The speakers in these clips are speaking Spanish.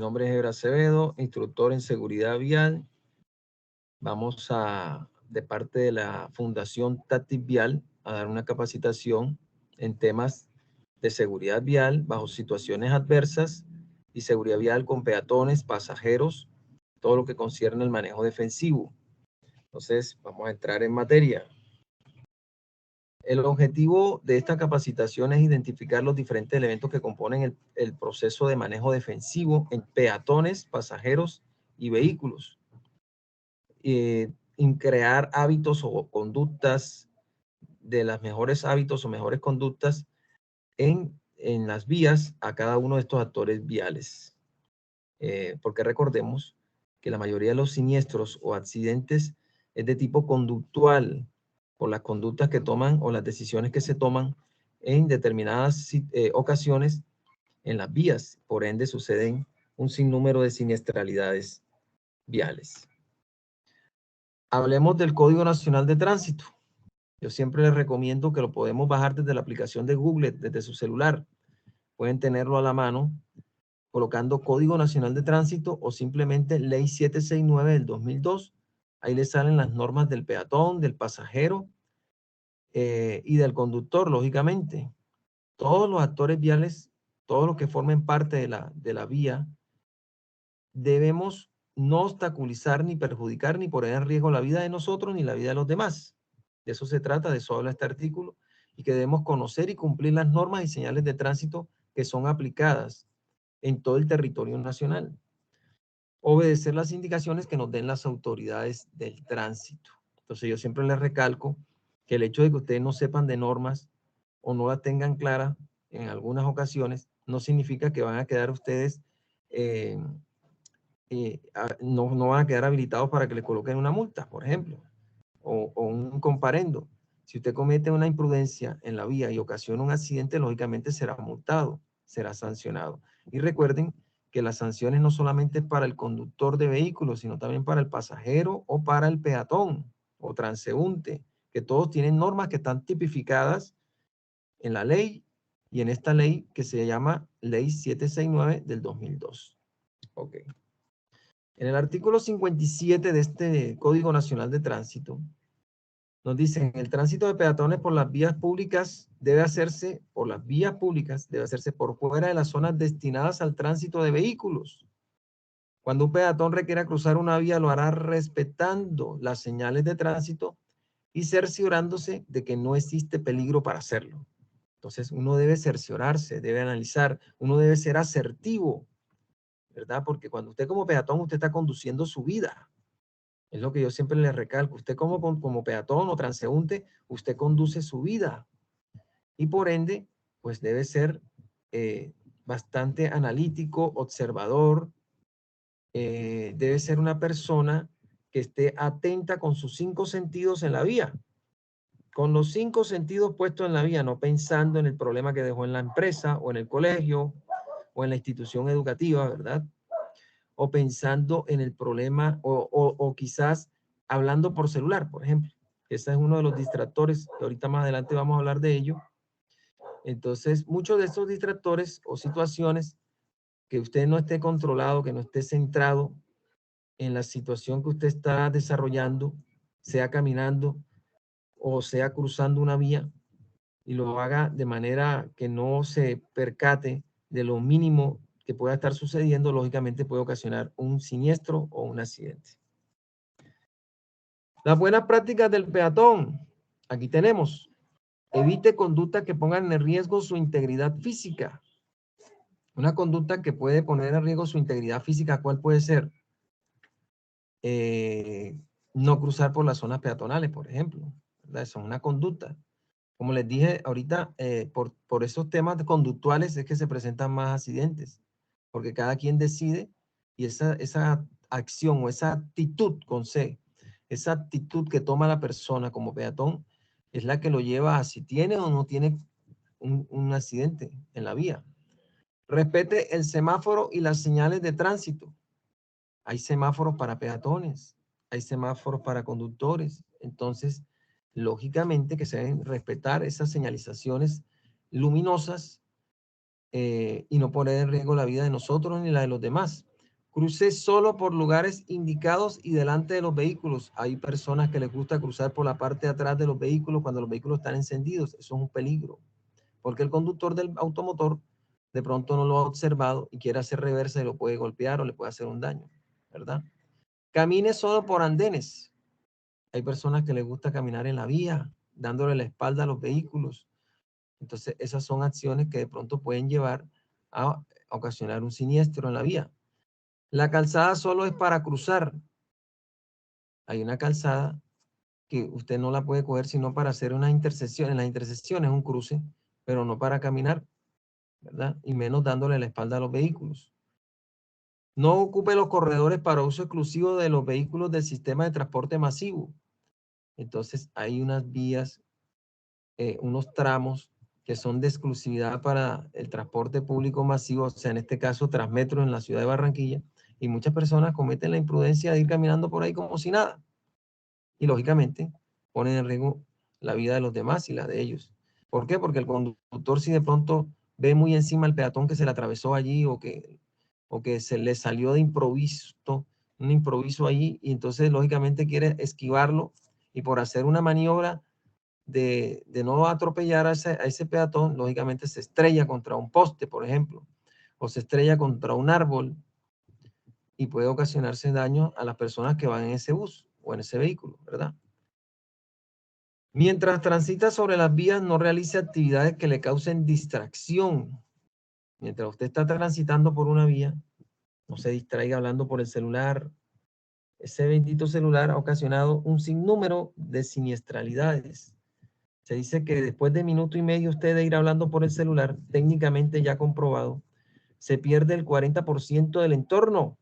nombre es Eber Acevedo, instructor en seguridad vial. Vamos de parte de la Fundación Táctil Vial, a dar una capacitación en temas de seguridad vial bajo situaciones adversas y seguridad vial con peatones, pasajeros, todo lo que concierne el manejo defensivo. Entonces, vamos a entrar en materia. El objetivo de esta capacitación es identificar los diferentes elementos que componen el proceso de manejo defensivo en peatones, pasajeros y vehículos. En crear hábitos o conductas de las mejores hábitos o mejores conductas en las vías a cada uno de estos actores viales. Porque recordemos que la mayoría de los siniestros o accidentes es de tipo conductual, por las conductas que toman o las decisiones que se toman en determinadas ocasiones en las vías. Por ende, suceden un sinnúmero de siniestralidades viales. Hablemos del Código Nacional de Tránsito. Yo siempre les recomiendo que lo podemos bajar desde la aplicación de Google, desde su celular. Pueden tenerlo a la mano colocando Código Nacional de Tránsito o simplemente Ley 769 del 2002. Ahí les salen las normas del peatón, del pasajero y del conductor, lógicamente. Todos los actores viales, todos los que formen parte de la vía, debemos no obstaculizar ni perjudicar ni poner en riesgo la vida de nosotros ni la vida de los demás. De eso se trata, de eso habla este artículo, y que debemos conocer y cumplir las normas y señales de tránsito que son aplicadas en todo el territorio nacional. Obedecer las indicaciones que nos den las autoridades del tránsito. Entonces yo siempre les recalco que el hecho de que ustedes no sepan de normas o no las tengan claras en algunas ocasiones no significa que van a quedar ustedes, no van a quedar habilitados para que les coloquen una multa, por ejemplo, o un comparendo. Si usted comete una imprudencia en la vía y ocasiona un accidente, lógicamente será multado, será sancionado. Y recuerden que las sanciones no solamente es para el conductor de vehículos, sino también para el pasajero o para el peatón o transeúnte, que todos tienen normas que están tipificadas en la ley y en esta ley que se llama Ley 769 del 2002. Ok. En el artículo 57 de este Código Nacional de Tránsito, nos dicen, el tránsito de peatones por las vías públicas debe hacerse por fuera de las zonas destinadas al tránsito de vehículos. Cuando un peatón requiera cruzar una vía, lo hará respetando las señales de tránsito y cerciorándose de que no existe peligro para hacerlo. Entonces, uno debe cerciorarse, debe analizar, uno debe ser asertivo, ¿verdad? Porque cuando usted como peatón, usted está conduciendo su vida. Es lo que yo siempre le recalco. Usted como peatón o transeúnte, usted conduce su vida. Y por ende, pues debe ser bastante analítico, observador. Debe ser una persona que esté atenta con sus 5 sentidos en la vía. Con los 5 sentidos puestos en la vía, no pensando en el problema que dejó en la empresa o en el colegio o en la institución educativa, ¿verdad? O pensando en el problema o quizás hablando por celular, por ejemplo. Ese es uno de los distractores, que ahorita más adelante vamos a hablar de ello. Entonces, muchos de estos distractores o situaciones que usted no esté controlado, que no esté centrado en la situación que usted está desarrollando, sea caminando o sea cruzando una vía, y lo haga de manera que no se percate de lo mínimo que pueda estar sucediendo, lógicamente puede ocasionar un siniestro o un accidente. Las buenas prácticas del peatón. Aquí tenemos. Evite conductas que pongan en riesgo su integridad física. Una conducta que puede poner en riesgo su integridad física, ¿cuál puede ser? No cruzar por las zonas peatonales, por ejemplo, ¿verdad? Eso es una conducta. Como les dije ahorita, por esos temas conductuales es que se presentan más accidentes, porque cada quien decide y esa acción o esa actitud con C, esa actitud que toma la persona como peatón es la que lo lleva a si tiene o no tiene un accidente en la vía. Respete el semáforo y las señales de tránsito. Hay semáforos para peatones, hay semáforos para conductores. Entonces, lógicamente que se deben respetar esas señalizaciones luminosas y no poner en riesgo la vida de nosotros ni la de los demás. Cruce solo por lugares indicados y delante de los vehículos. Hay personas que les gusta cruzar por la parte de atrás de los vehículos cuando los vehículos están encendidos. Eso es un peligro, porque el conductor del automotor de pronto no lo ha observado y quiere hacer reversa y lo puede golpear o le puede hacer un daño, ¿verdad? Camine solo por andenes. Hay personas que les gusta caminar en la vía, dándole la espalda a los vehículos. Entonces, esas son acciones que de pronto pueden llevar a ocasionar un siniestro en la vía. La calzada solo es para cruzar. Hay una calzada que usted no la puede coger sino para hacer una intersección. En las intersecciones un cruce, pero no para caminar, ¿verdad? Y menos dándole la espalda a los vehículos. No ocupe los corredores para uso exclusivo de los vehículos del sistema de transporte masivo. Entonces hay unas vías, unos tramos que son de exclusividad para el transporte público masivo, o sea, en este caso Transmetro en la ciudad de Barranquilla, y muchas personas cometen la imprudencia de ir caminando por ahí como si nada. Y lógicamente ponen en riesgo la vida de los demás y la de ellos. ¿Por qué? Porque el conductor, si de pronto ve muy encima al peatón que se le atravesó allí o que se le salió de improviso, un improviso allí, y entonces lógicamente quiere esquivarlo, y por hacer una maniobra de no atropellar a ese peatón, lógicamente se estrella contra un poste, por ejemplo, o se estrella contra un árbol, y puede ocasionarse daño a las personas que van en ese bus o en ese vehículo, ¿verdad? Mientras transita sobre las vías, no realice actividades que le causen distracción. Mientras usted está transitando por una vía, no se distraiga hablando por el celular. Ese bendito celular ha ocasionado un sinnúmero de siniestralidades. Se dice que después de minuto y medio usted de ir hablando por el celular, técnicamente ya comprobado, se pierde el 40% del entorno.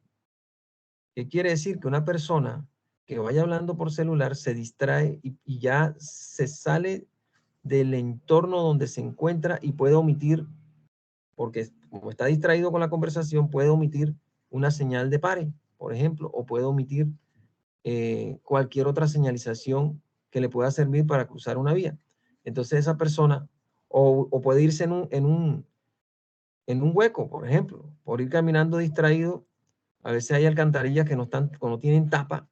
¿Qué quiere decir? Que una persona que vaya hablando por celular se distrae y ya se sale del entorno donde se encuentra y puede omitir, porque como está distraído con la conversación, puede omitir una señal de pare, por ejemplo, o puede omitir cualquier otra señalización que le pueda servir para cruzar una vía. Entonces esa persona o puede irse en un hueco, por ejemplo, por ir caminando distraído. A veces hay alcantarillas que no tienen tapa.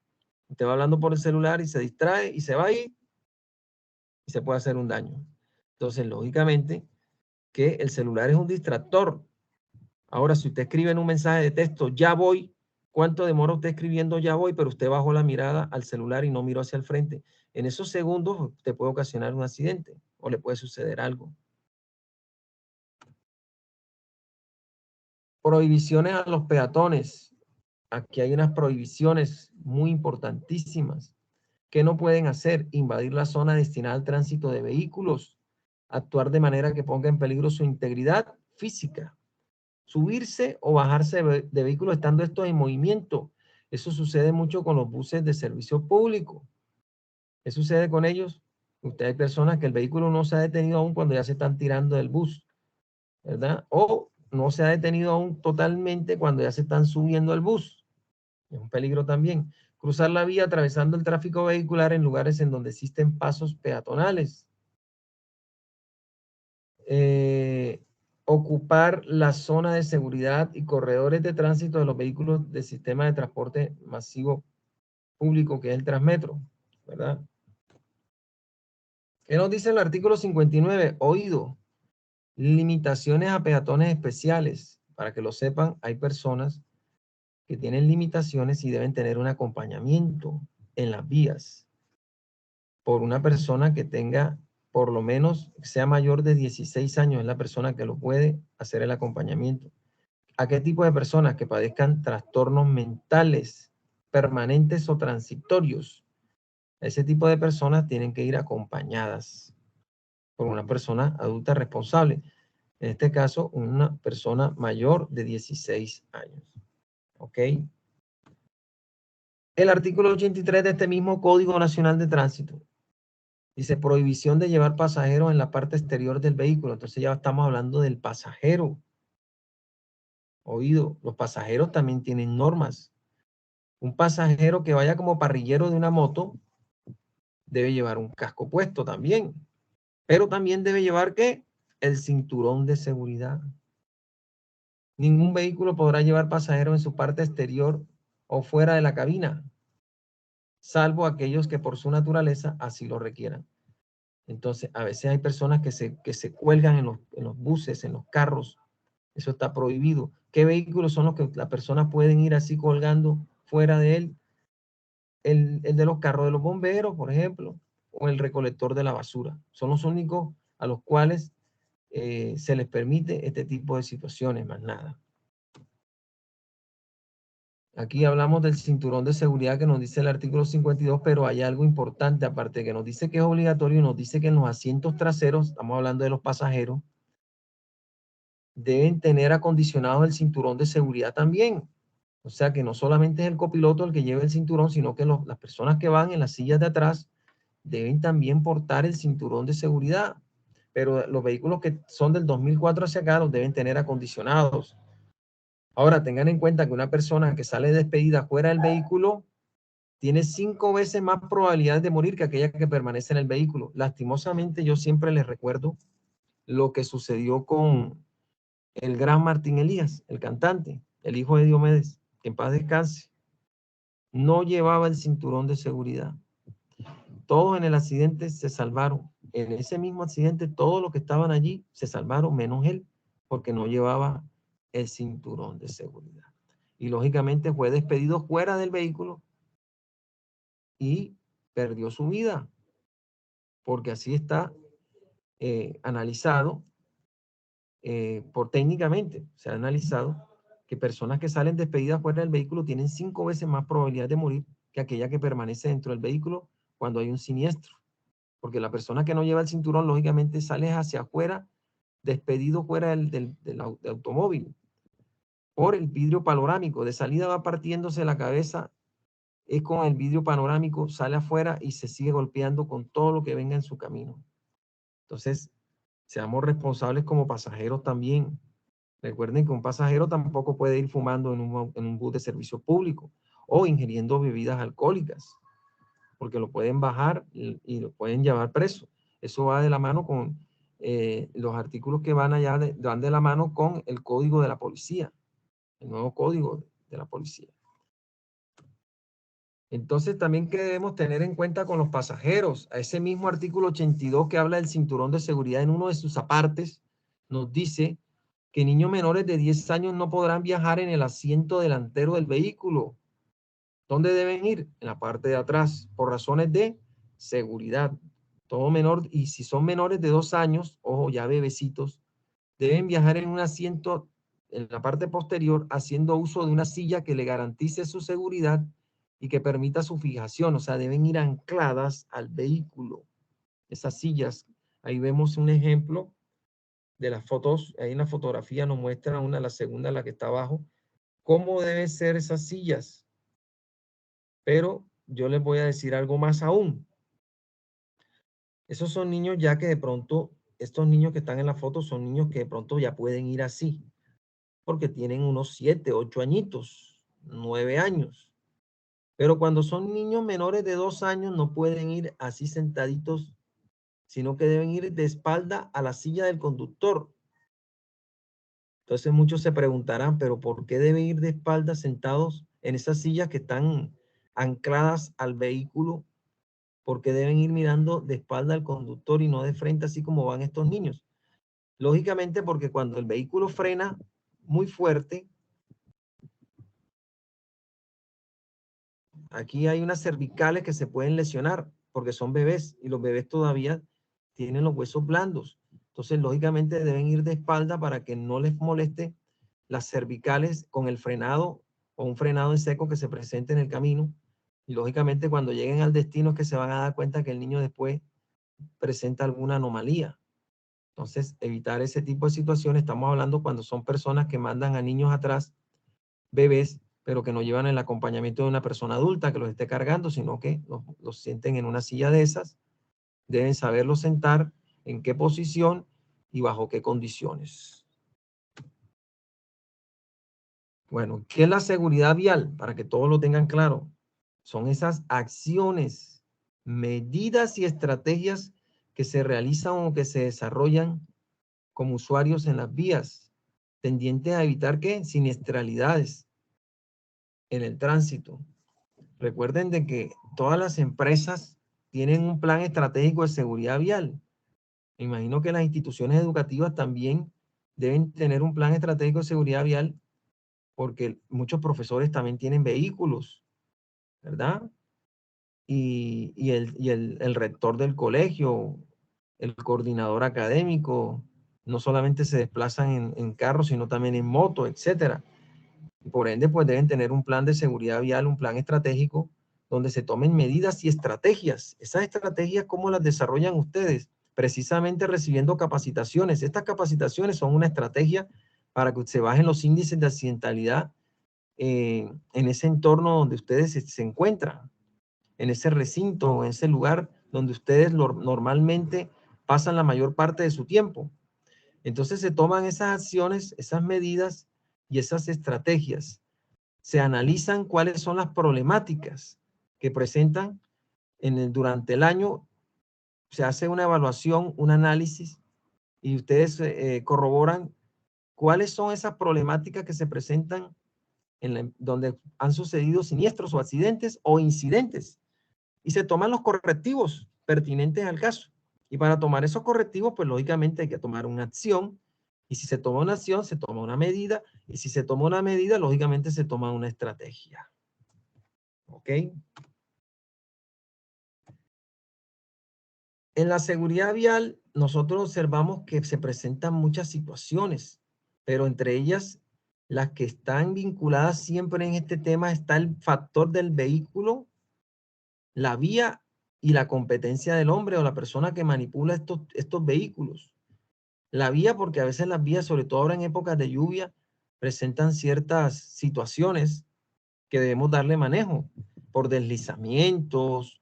Usted va hablando por el celular y se distrae y se va ahí y se puede hacer un daño. Entonces, lógicamente, que el celular es un distractor. Ahora, si usted escribe en un mensaje de texto, ya voy, ¿cuánto demora usted escribiendo ya voy? Pero usted bajó la mirada al celular y no miró hacia el frente. En esos segundos te puede ocasionar un accidente o le puede suceder algo. Prohibiciones a los peatones. Aquí hay unas prohibiciones muy importantísimas. ¿Qué no pueden hacer? Invadir la zona destinada al tránsito de vehículos, actuar de manera que ponga en peligro su integridad física, subirse o bajarse de vehículos estando estos en movimiento. Eso sucede mucho con los buses de servicio público. ¿Qué sucede con ellos? Usted hay personas que el vehículo no se ha detenido aún cuando ya se están tirando del bus, ¿verdad? O no se ha detenido aún totalmente cuando ya se están subiendo al bus. Es un peligro también. Cruzar la vía atravesando el tráfico vehicular en lugares en donde existen pasos peatonales. Ocupar la zona de seguridad y corredores de tránsito de los vehículos del sistema de transporte masivo público, que es el Transmetro, ¿verdad? ¿Qué nos dice el artículo 59? Oído. Limitaciones a peatones especiales. Para que lo sepan, hay personas que tienen limitaciones y deben tener un acompañamiento en las vías por una persona que tenga, por lo menos, sea mayor de 16 años, es la persona que lo puede hacer el acompañamiento. ¿A qué tipo de personas? Que padezcan trastornos mentales permanentes o transitorios? Ese tipo de personas tienen que ir acompañadas por una persona adulta responsable. En este caso, una persona mayor de 16 años. ¿Ok? El artículo 83 de este mismo Código Nacional de Tránsito dice prohibición de llevar pasajeros en la parte exterior del vehículo. Entonces ya estamos hablando del pasajero. Oído, los pasajeros también tienen normas. Un pasajero que vaya como parrillero de una moto debe llevar un casco puesto también. Pero también debe llevar, ¿qué? El cinturón de seguridad. Ningún vehículo podrá llevar pasajeros en su parte exterior o fuera de la cabina, salvo aquellos que por su naturaleza así lo requieran. Entonces, a veces hay personas que se cuelgan en los buses, en los carros. Eso está prohibido. ¿Qué vehículos son los que las personas pueden ir así colgando fuera de él? El de los carros de los bomberos, por ejemplo, o el recolector de la basura. Son los únicos a los cuales se les permite este tipo de situaciones, más nada. Aquí hablamos del cinturón de seguridad que nos dice el artículo 52, pero hay algo importante, aparte de que nos dice que es obligatorio, nos dice que en los asientos traseros, estamos hablando de los pasajeros, deben tener acondicionado el cinturón de seguridad también. O sea que no solamente es el copiloto el que lleva el cinturón, sino que las personas que van en las sillas de atrás deben también portar el cinturón de seguridad. Pero los vehículos que son del 2004 hacia acá los deben tener acondicionados. Ahora, tengan en cuenta que una persona que sale despedida fuera del vehículo tiene 5 veces más probabilidades de morir que aquella que permanece en el vehículo. Lastimosamente, yo siempre les recuerdo lo que sucedió con el gran Martín Elías, el cantante, el hijo de Diomedes, que en paz descanse. No llevaba el cinturón de seguridad. Todos en el accidente se salvaron. En ese mismo accidente, todos los que estaban allí se salvaron, menos él, porque no llevaba el cinturón de seguridad. Y lógicamente fue despedido fuera del vehículo y perdió su vida, porque así está analizado por técnicamente, se ha analizado que personas que salen despedidas fuera del vehículo tienen 5 veces más probabilidad de morir que aquella que permanece dentro del vehículo cuando hay un siniestro. Porque la persona que no lleva el cinturón, lógicamente, sale hacia afuera, despedido fuera del automóvil, por el vidrio panorámico. De salida va partiéndose la cabeza, es con el vidrio panorámico, sale afuera y se sigue golpeando con todo lo que venga en su camino. Entonces, seamos responsables como pasajeros también. Recuerden que un pasajero tampoco puede ir fumando en un bus de servicio público o ingiriendo bebidas alcohólicas, porque lo pueden bajar y lo pueden llevar preso. Eso va de la mano con los artículos que van allá, van de la mano con el código de la policía, el nuevo código de la policía. Entonces, también que debemos tener en cuenta con los pasajeros, a ese mismo artículo 82 que habla del cinturón de seguridad en uno de sus apartes, nos dice que niños menores de 10 años no podrán viajar en el asiento delantero del vehículo. ¿Dónde deben ir? En la parte de atrás, por razones de seguridad. Todo menor, y si son menores de 2 años, ojo, ya bebecitos, deben viajar en un asiento en la parte posterior, haciendo uso de una silla que le garantice su seguridad y que permita su fijación. O sea, deben ir ancladas al vehículo. Esas sillas, ahí vemos un ejemplo de las fotos, ahí en la fotografía nos muestra una, la segunda, la que está abajo, cómo deben ser esas sillas. Pero yo les voy a decir algo más aún. Esos son niños ya que de pronto, estos niños que están en la foto son niños que de pronto ya pueden ir así, porque tienen unos 7, 8 añitos, 9 años. Pero cuando son niños menores de 2 años no pueden ir así sentaditos, sino que deben ir de espalda a la silla del conductor. Entonces muchos se preguntarán, pero ¿por qué deben ir de espalda sentados en esas sillas que están ancladas al vehículo? Porque deben ir mirando de espalda al conductor y no de frente, así como van estos niños. Lógicamente, porque cuando el vehículo frena muy fuerte, aquí hay unas cervicales que se pueden lesionar porque son bebés y los bebés todavía tienen los huesos blandos. Entonces, lógicamente, deben ir de espalda para que no les moleste las cervicales con el frenado o un frenado en seco que se presente en el camino. Y lógicamente, cuando lleguen al destino es que se van a dar cuenta que el niño después presenta alguna anomalía. Entonces, evitar ese tipo de situaciones, estamos hablando cuando son personas que mandan a niños atrás, bebés, pero que no llevan el acompañamiento de una persona adulta que los esté cargando, sino que los sienten en una silla de esas, deben saberlos sentar, en qué posición y bajo qué condiciones. Bueno, ¿qué es la seguridad vial? Para que todos lo tengan claro. Son esas acciones, medidas y estrategias que se realizan o que se desarrollan como usuarios en las vías tendientes a evitar ¿qué? Siniestralidades en el tránsito. Recuerden de que todas las empresas tienen un plan estratégico de seguridad vial. Me imagino que las instituciones educativas también deben tener un plan estratégico de seguridad vial porque muchos profesores también tienen vehículos, ¿verdad? Y el rector del colegio, el coordinador académico, no solamente se desplazan en carro, sino también en moto, etcétera. Por ende, pues deben tener un plan de seguridad vial, un plan estratégico, donde se tomen medidas y estrategias. Esas estrategias, ¿cómo las desarrollan ustedes? Precisamente recibiendo capacitaciones. Estas capacitaciones son una estrategia para que se bajen los índices de accidentalidad en ese entorno donde ustedes se encuentran, en ese recinto, en ese lugar donde ustedes normalmente pasan la mayor parte de su tiempo. Entonces se toman esas acciones, esas medidas y esas estrategias. Se analizan cuáles son las problemáticas que presentan durante el año. Se hace una evaluación, un análisis y ustedes corroboran cuáles son esas problemáticas que se presentan donde han sucedido siniestros o accidentes o incidentes y se toman los correctivos pertinentes al caso. Y para tomar esos correctivos, pues lógicamente hay que tomar una acción. Y si se toma una acción, se toma una medida. Y si se toma una medida, lógicamente se toma una estrategia. ¿Ok? En la seguridad vial, nosotros observamos que se presentan muchas situaciones, pero entre ellas, las que están vinculadas siempre en este tema está el factor del vehículo, la vía y la competencia del hombre o la persona que manipula estos vehículos. La vía, porque a veces las vías, sobre todo ahora en épocas de lluvia, presentan ciertas situaciones que debemos darle manejo por deslizamientos,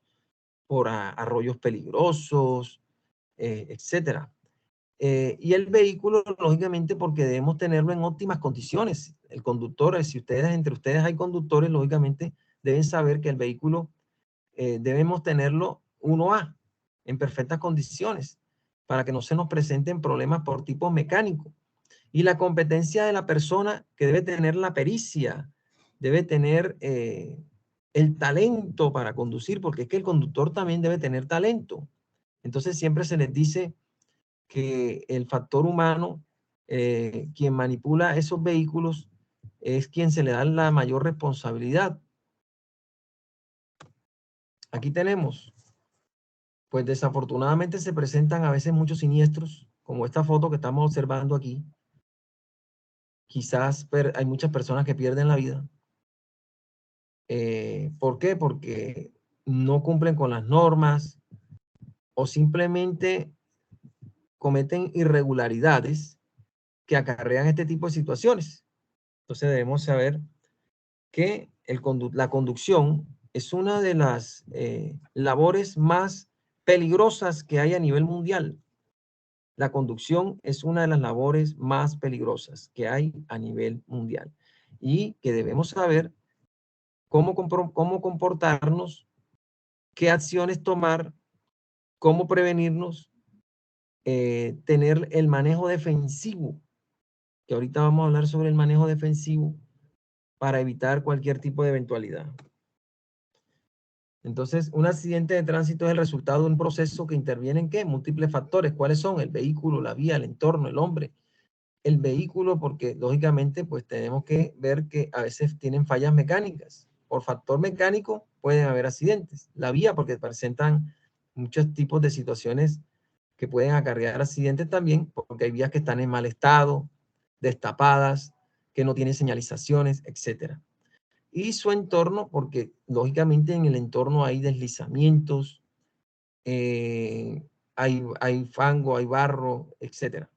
por arroyos peligrosos, etcétera. Y el vehículo, lógicamente, porque debemos tenerlo en óptimas condiciones. El conductor, si entre ustedes hay conductores, lógicamente deben saber que el vehículo debemos tenerlo 1A en perfectas condiciones para que no se nos presenten problemas por tipo mecánico. Y la competencia de la persona que debe tener la pericia, debe tener el talento para conducir, porque es que el conductor también debe tener talento. Entonces siempre se les dice que el factor humano, quien manipula esos vehículos, es quien se le da la mayor responsabilidad. Aquí tenemos, pues desafortunadamente se presentan a veces muchos siniestros, como esta foto que estamos observando aquí. Quizás hay muchas personas que pierden la vida. ¿Por qué? Porque no cumplen con las normas o simplemente cometen irregularidades que acarrean este tipo de situaciones. Entonces debemos saber que la conducción es una de las labores más peligrosas que hay a nivel mundial. La conducción es una de las labores más peligrosas que hay a nivel mundial y que debemos saber cómo comportarnos, qué acciones tomar, cómo prevenirnos, tener el manejo defensivo, que ahorita vamos a hablar sobre el manejo defensivo para evitar cualquier tipo de eventualidad. Entonces, un accidente de tránsito es el resultado de un proceso que interviene en ¿qué? Múltiples factores. ¿Cuáles son? El vehículo, la vía, el entorno, el hombre. El vehículo, porque lógicamente, pues tenemos que ver que a veces tienen fallas mecánicas. Por factor mecánico pueden haber accidentes. La vía, porque presentan muchos tipos de situaciones que pueden acarrear accidentes también, porque hay vías que están en mal estado, destapadas, que no tienen señalizaciones, etcétera. Y su entorno, porque lógicamente en el entorno hay deslizamientos, hay fango, hay barro, etc.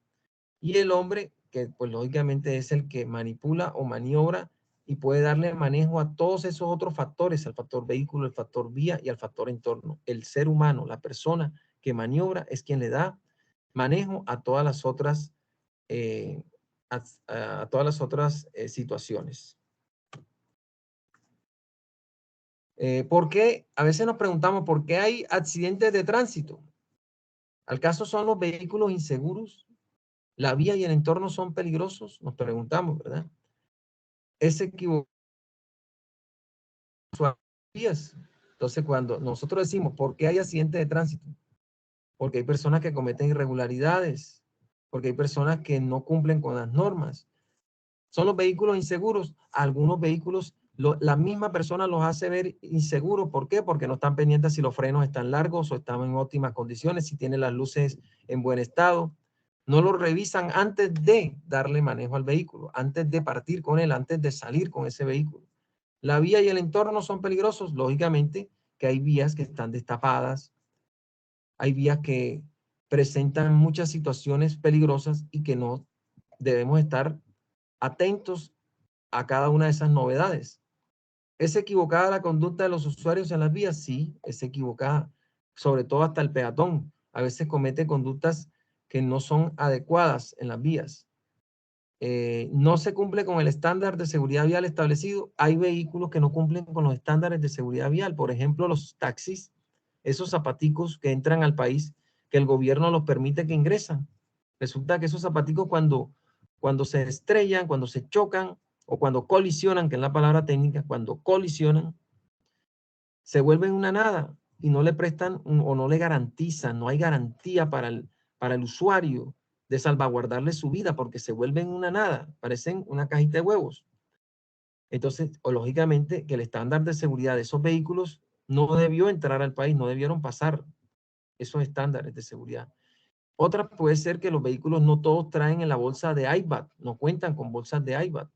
Y el hombre, que pues lógicamente es el que manipula o maniobra y puede darle manejo a todos esos otros factores, al factor vehículo, el factor vía y al factor entorno. El ser humano, la persona que maniobra es quien le da manejo a todas las otras, a todas las otras situaciones. ¿Por qué? A veces nos preguntamos por qué hay accidentes de tránsito. ¿Al caso son los vehículos inseguros? ¿La vía y el entorno son peligrosos? Nos preguntamos, ¿verdad? Es equivocado. Vías. Entonces, cuando nosotros decimos, ¿por qué hay accidentes de tránsito? Porque hay personas que cometen irregularidades, porque hay personas que no cumplen con las normas. Son los vehículos inseguros. Algunos vehículos, la misma persona los hace ver inseguros. ¿Por qué? Porque no están pendientes si los frenos están largos o están en óptimas condiciones, si tienen las luces en buen estado. No lo revisan antes de darle manejo al vehículo, antes de partir con él, antes de salir con ese vehículo. La vía y el entorno son peligrosos. Lógicamente que hay vías que están destapadas, hay vías que presentan muchas situaciones peligrosas y que no debemos estar atentos a cada una de esas novedades. ¿Es equivocada la conducta de los usuarios en las vías? Sí, es equivocada, sobre todo hasta el peatón. A veces comete conductas que no son adecuadas en las vías. No se cumple con el estándar de seguridad vial establecido. Hay vehículos que no cumplen con los estándares de seguridad vial. Por ejemplo, los taxis, esos zapaticos que entran al país, que el gobierno los permite que ingresan. Resulta que esos zapaticos cuando se estrellan, cuando se chocan o cuando colisionan, que es la palabra técnica, cuando colisionan, se vuelven una nada y no le prestan o no le garantizan, no hay garantía para el usuario de salvaguardarle su vida porque se vuelven una nada, parecen una cajita de huevos. Entonces, lógicamente que el estándar de seguridad de esos vehículos no debió entrar al país, no debieron pasar esos estándares de seguridad. Otra puede ser que los vehículos no todos traen en la bolsa de IBAT, no cuentan con bolsas de IBAT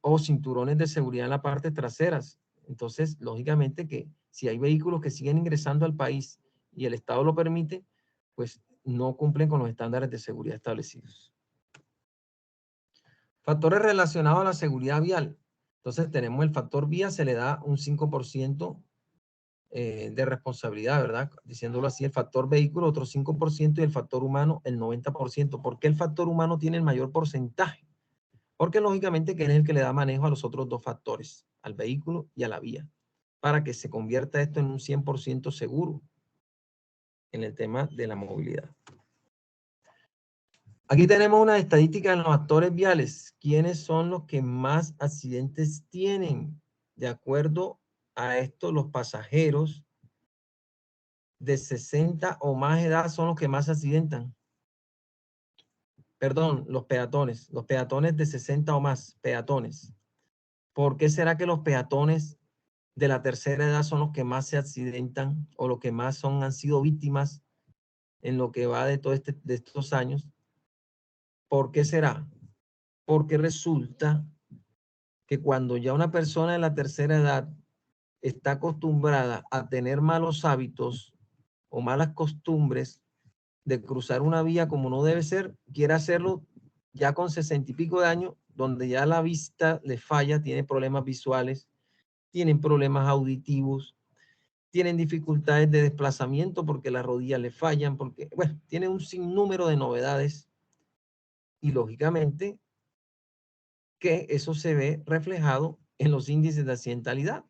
o cinturones de seguridad en la parte traseras. Entonces, lógicamente que si hay vehículos que siguen ingresando al país y el Estado lo permite, pues no cumplen con los estándares de seguridad establecidos. Factores relacionados a la seguridad vial. Entonces tenemos el factor vía, se le da un 5% de responsabilidad, ¿verdad? Diciéndolo así, el factor vehículo otro 5% y el factor humano el 90%. ¿Por qué el factor humano tiene el mayor porcentaje? Porque lógicamente que es el que le da manejo a los otros dos factores, al vehículo y a la vía, para que se convierta esto en un 100% seguro en el tema de la movilidad. Aquí tenemos una estadística en los actores viales. ¿Quiénes son los que más accidentes tienen? De acuerdo a esto, los pasajeros de 60 o más edad son los que más se accidentan. Perdón, los peatones de 60 o más, peatones. ¿Por qué será que los peatones de la tercera edad son los que más se accidentan o los que más han sido víctimas en lo que va de de estos años? ¿Por qué será? Porque resulta que cuando ya una persona de la tercera edad está acostumbrada a tener malos hábitos o malas costumbres de cruzar una vía como no debe ser, quiere hacerlo ya con 60 y pico de años, donde ya la vista le falla, tiene problemas visuales, tienen problemas auditivos, tienen dificultades de desplazamiento porque las rodillas le fallan, porque, bueno, tiene un sinnúmero de novedades y lógicamente que eso se ve reflejado en los índices de accidentalidad,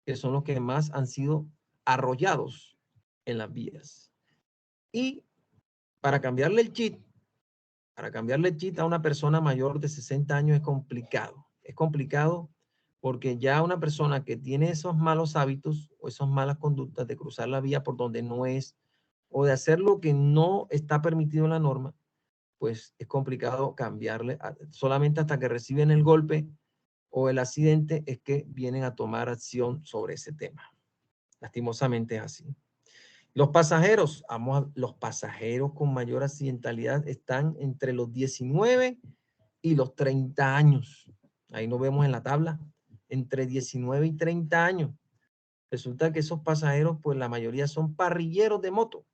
que son los que más han sido arrollados en las vías. Y para cambiarle el chip, a una persona mayor de 60 años es complicado. Es complicado porque ya una persona que tiene esos malos hábitos o esas malas conductas de cruzar la vía por donde no es o de hacer lo que no está permitido en la norma, pues es complicado cambiarle. Solamente hasta que reciben el golpe o el accidente es que vienen a tomar acción sobre ese tema. Lastimosamente es así. Los pasajeros, los pasajeros con mayor accidentalidad están entre los 19 y los 30 años. Ahí nos vemos en la tabla, entre 19 y 30 años. Resulta que esos pasajeros, pues la mayoría son parrilleros de moto,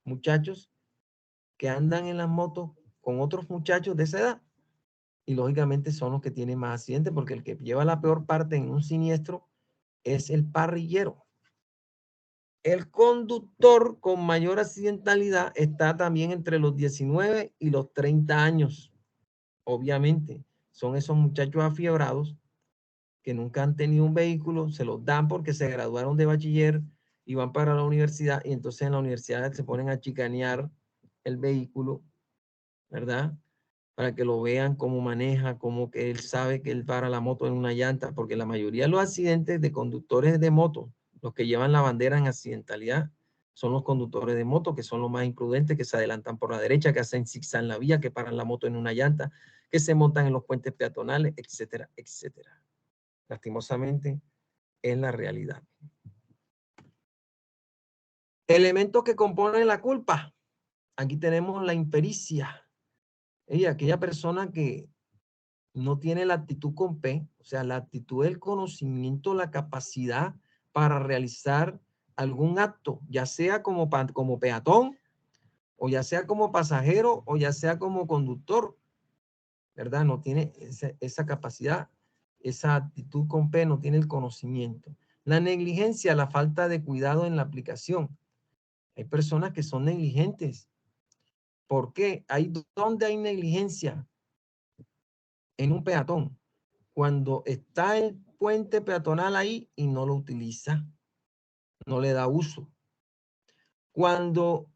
muchachos que andan en las motos con otros muchachos de esa edad. Y lógicamente son los que tienen más accidentes porque el que lleva la peor parte en un siniestro es el parrillero. El conductor con mayor accidentalidad está también entre los 19 y los 30 años. Obviamente, son esos muchachos afiebrados que nunca han tenido un vehículo, se los dan porque se graduaron de bachiller y van para la universidad y entonces en la universidad se ponen a chicanear el vehículo ¿verdad? Para que lo vean cómo maneja, cómo que él sabe que él para la moto en una llanta, porque la mayoría de los accidentes de conductores de moto, los que llevan la bandera en accidentalidad, son los conductores de moto, que son los más imprudentes, que se adelantan por la derecha, que hacen zigzag en la vía, que paran la moto en una llanta, que se montan en los puentes peatonales, etcétera, etcétera. Lastimosamente, es la realidad. Elementos que componen la culpa. Aquí tenemos la impericia. Aquella persona que no tiene la actitud con P, o sea, la actitud del conocimiento, la capacidad para realizar algún acto, ya sea como peatón, o ya sea como pasajero, o ya sea como conductor, ¿verdad? No tiene esa capacidad, esa actitud con P, no tiene el conocimiento. La negligencia, la falta de cuidado en la aplicación. Hay personas que son negligentes. ¿Por qué? ¿Dónde hay negligencia? En un peatón. Cuando está el puente peatonal ahí y no lo utiliza, no le da uso. Cuando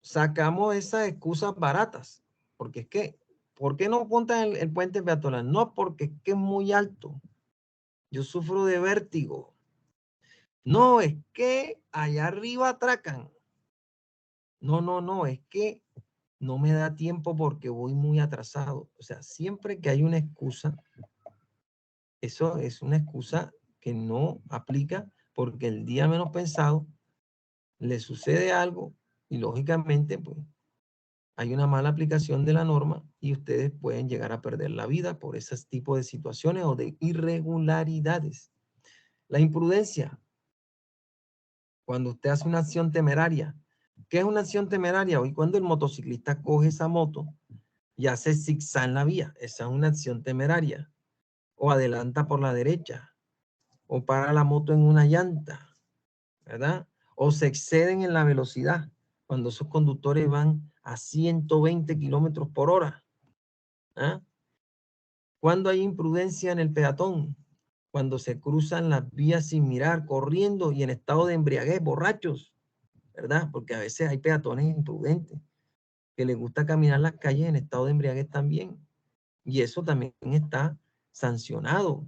sacamos esas excusas baratas, porque es que, ¿por qué no montan el puente peatonal? No, porque es que es muy alto. Yo sufro de vértigo. No, es que allá arriba atracan. No, es que no me da tiempo porque voy muy atrasado. O sea, siempre que hay una excusa, eso es una excusa que no aplica porque el día menos pensado le sucede algo y lógicamente pues hay una mala aplicación de la norma y ustedes pueden llegar a perder la vida por ese tipo de situaciones o de irregularidades. La imprudencia, cuando usted hace una acción temeraria. ¿Qué es una acción temeraria? Hoy cuando el motociclista coge esa moto y hace zigzag en la vía, esa es una acción temeraria. O adelanta por la derecha, o para la moto en una llanta, ¿verdad? O se exceden en la velocidad cuando esos conductores van a 120 kilómetros por hora. ¿Ah? Cuando hay imprudencia en el peatón, cuando se cruzan las vías sin mirar, corriendo y en estado de embriaguez, borrachos, ¿verdad? Porque a veces hay peatones imprudentes que les gusta caminar las calles en estado de embriaguez también. Y eso también está sancionado.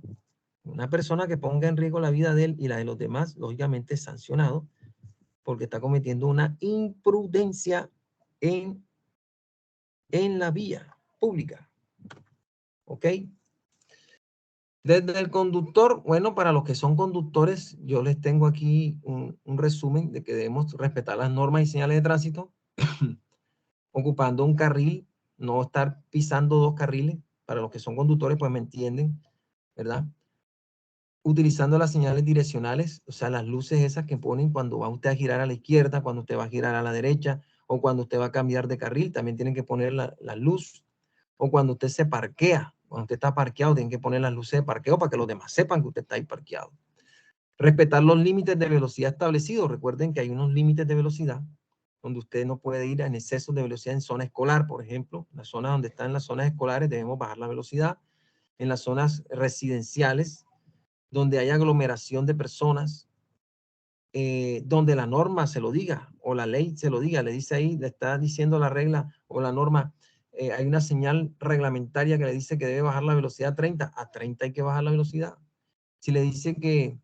Una persona que ponga en riesgo la vida de él y la de los demás, lógicamente es sancionado porque está cometiendo una imprudencia en la vía pública. ¿Ok? Desde el conductor, bueno, para los que son conductores, yo les tengo aquí un resumen de que debemos respetar las normas y señales de tránsito, ocupando un carril, no estar pisando dos carriles. Para los que son conductores, pues me entienden, ¿verdad? Utilizando las señales direccionales, o sea, las luces esas que ponen cuando va usted a girar a la izquierda, cuando usted va a girar a la derecha, o cuando usted va a cambiar de carril, también tienen que poner la luz. O cuando usted se parquea, cuando usted está parqueado, tienen que poner las luces de parqueo para que los demás sepan que usted está ahí parqueado. Respetar los límites de velocidad establecidos. Recuerden que hay unos límites de velocidad donde usted no puede ir en exceso de velocidad en zona escolar, por ejemplo. En la zona donde están las zonas escolares debemos bajar la velocidad. En las zonas residenciales, donde hay aglomeración de personas, donde la norma se lo diga o la ley se lo diga, le dice ahí, le está diciendo la regla o la norma, hay una señal reglamentaria que le dice que debe bajar la velocidad a 30 hay que bajar la velocidad. Si le dice que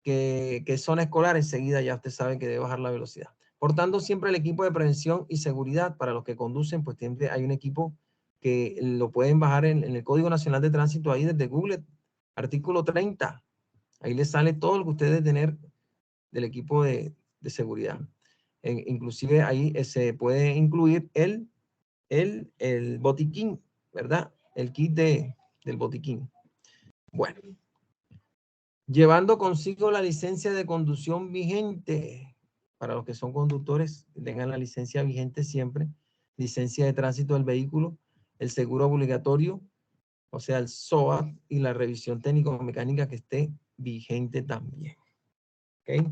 es zona escolar, enseguida ya usted sabe que debe bajar la velocidad. Por tanto, siempre el equipo de prevención y seguridad para los que conducen, pues siempre hay un equipo que lo pueden bajar en el Código Nacional de Tránsito ahí desde Google, artículo 30. Ahí les sale todo lo que ustedes deben tener del equipo de seguridad. Inclusive ahí se puede incluir el botiquín, ¿verdad? El kit del botiquín. Bueno, llevando consigo la licencia de conducción vigente. Para los que son conductores, tengan la licencia vigente siempre. Licencia de tránsito del vehículo, el seguro obligatorio, o sea, el SOAT y la revisión técnico-mecánica que esté vigente también. ¿Ok?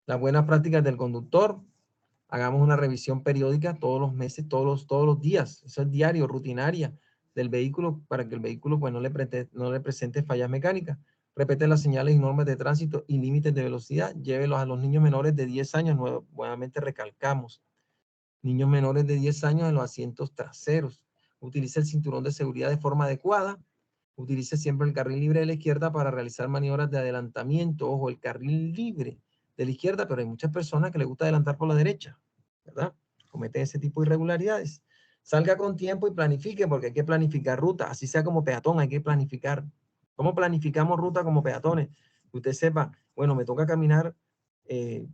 Las buenas prácticas del conductor. Hagamos una revisión periódica todos los meses, todos los días. Eso es diario, rutinaria del vehículo para que el vehículo pues, no le presente fallas mecánicas. Respeten las señales y normas de tránsito y límites de velocidad. Llévelos a los niños menores de 10 años. Nuevamente recalcamos. Niños menores de 10 años en los asientos traseros. Utilice el cinturón de seguridad de forma adecuada. Utilice siempre el carril libre de la izquierda para realizar maniobras de adelantamiento. Ojo, el carril libre de la izquierda, pero hay muchas personas que les gusta adelantar por la derecha, ¿verdad? Cometen ese tipo de irregularidades. Salga con tiempo y planifique, porque hay que planificar ruta, así sea como peatón, hay que planificar. ¿Cómo planificamos ruta como peatones? Que usted sepa, bueno, me toca caminar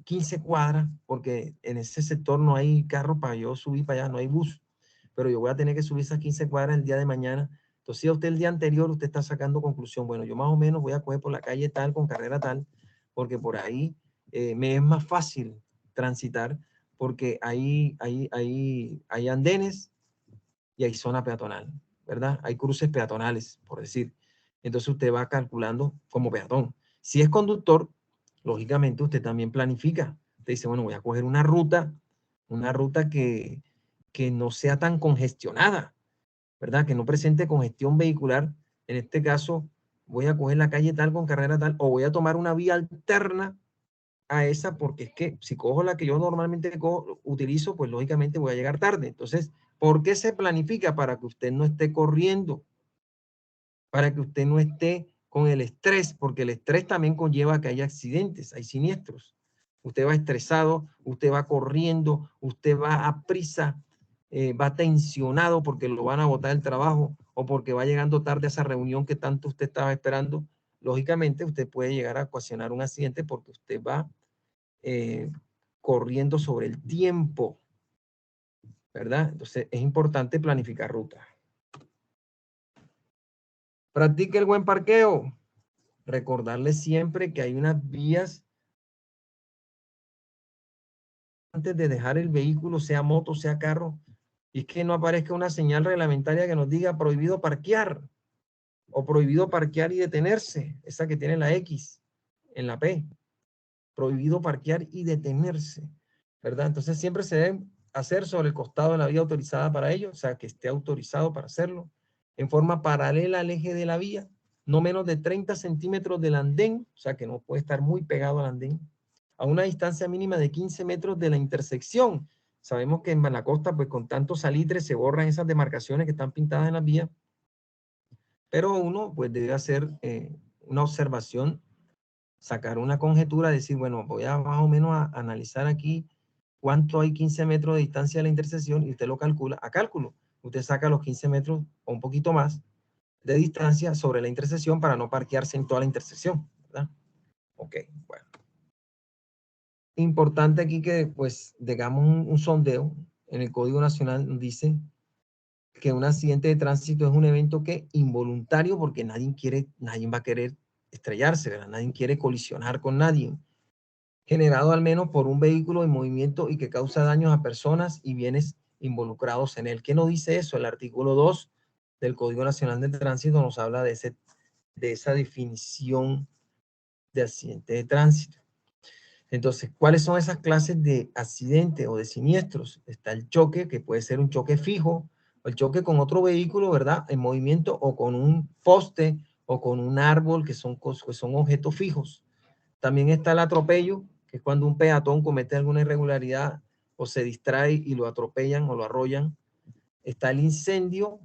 15 cuadras, porque en ese sector no hay carro para yo subir para allá, no hay bus, pero yo voy a tener que subir esas 15 cuadras el día de mañana. Entonces, si a usted el día anterior usted está sacando conclusión, bueno, yo más o menos voy a coger por la calle tal, con carrera tal, porque por ahí me es más fácil transitar, porque hay andenes y hay zona peatonal, ¿verdad? Hay cruces peatonales, por decir. Entonces usted va calculando como peatón. Si es conductor, lógicamente usted también planifica. Usted dice, bueno, voy a coger una ruta que no sea tan congestionada, ¿verdad? Que no presente congestión vehicular. En este caso, voy a coger la calle tal con carrera tal, o voy a tomar una vía alterna a esa, porque es que si cojo la que yo normalmente utilizo, pues lógicamente voy a llegar tarde. Entonces, ¿por qué se planifica? Para que usted no esté corriendo, para que usted no esté con el estrés, porque el estrés también conlleva que haya accidentes, hay siniestros. Usted va estresado, usted va corriendo, usted va a prisa, va tensionado porque lo van a botar del trabajo o porque va llegando tarde a esa reunión que tanto usted estaba esperando. Lógicamente, usted puede llegar a ocasionar un accidente porque usted va eh, corriendo sobre el tiempo, ¿verdad? Entonces es importante planificar ruta. Practique el buen parqueo. Recordarle siempre que hay unas vías antes de dejar el vehículo, sea moto, sea carro, y es que no aparezca una señal reglamentaria que nos diga prohibido parquear o prohibido parquear y detenerse, esa que tiene la X en la P, prohibido parquear y detenerse, ¿verdad? Entonces siempre se debe hacer sobre el costado de la vía autorizada para ello, o sea, que esté autorizado para hacerlo, en forma paralela al eje de la vía, no menos de 30 centímetros del andén, o sea, que no puede estar muy pegado al andén, a una distancia mínima de 15 metros de la intersección. Sabemos que en Manacosta, pues con tantos salitres se borran esas demarcaciones que están pintadas en la vía, pero uno pues debe hacer una observación, sacar una conjetura, decir, bueno, voy a más o menos a analizar aquí cuánto hay 15 metros de distancia de la intersección y usted lo calcula a cálculo. Usted saca los 15 metros o un poquito más de distancia sobre la intersección para no parquearse en toda la intersección, ¿verdad? Ok, bueno. Importante aquí que pues digamos un sondeo en el Código Nacional dice que un accidente de tránsito es un evento que involuntario porque nadie va a querer estrellarse, ¿verdad? Nadie quiere colisionar con nadie, generado al menos por un vehículo en movimiento y que causa daños a personas y bienes involucrados en él. ¿Qué nos dice eso? El artículo 2 del Código Nacional de Tránsito nos habla de esa definición de accidente de tránsito. Entonces, ¿cuáles son esas clases de accidente o de siniestros? Está el choque, que puede ser un choque fijo, o el choque con otro vehículo, ¿verdad? En movimiento, o con un poste, o con un árbol, que son objetos fijos. También está el atropello, que es cuando un peatón comete alguna irregularidad o se distrae y lo atropellan o lo arrollan. Está el incendio,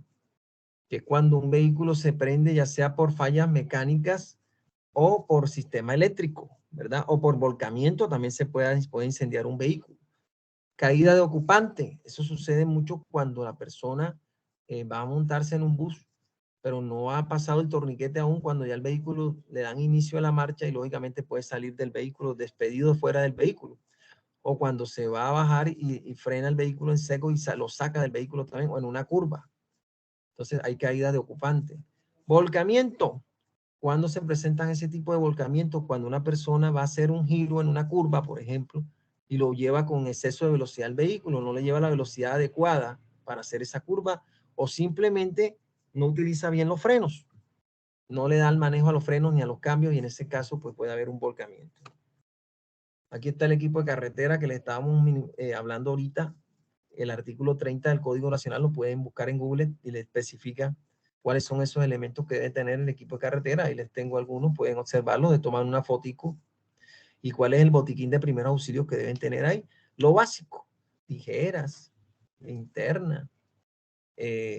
que es cuando un vehículo se prende, ya sea por fallas mecánicas o por sistema eléctrico, ¿verdad? O por volcamiento también se puede incendiar un vehículo. Caída de ocupante, eso sucede mucho cuando la persona va a montarse en un bus, pero no ha pasado el torniquete aún, cuando ya el vehículo le dan inicio a la marcha y lógicamente puede salir del vehículo despedido fuera del vehículo. O cuando se va a bajar y frena el vehículo en seco y lo saca del vehículo también, o en una curva. Entonces hay caída de ocupante. Volcamiento. ¿Cuándo se presentan ese tipo de volcamientos? Cuando una persona va a hacer un giro en una curva, por ejemplo, y lo lleva con exceso de velocidad al vehículo, no le lleva la velocidad adecuada para hacer esa curva, o simplemente no utiliza bien los frenos, no le da el manejo a los frenos ni a los cambios, y en ese caso pues puede haber un volcamiento. Aquí está el equipo de carretera que le estábamos hablando ahorita. El artículo 30 del Código Nacional lo pueden buscar en Google y le especifica cuáles son esos elementos que debe tener el equipo de carretera. Ahí les tengo algunos, pueden observarlos, de tomar una fotico. Y cuál es el botiquín de primeros auxilios que deben tener ahí. Lo básico: tijeras, linterna,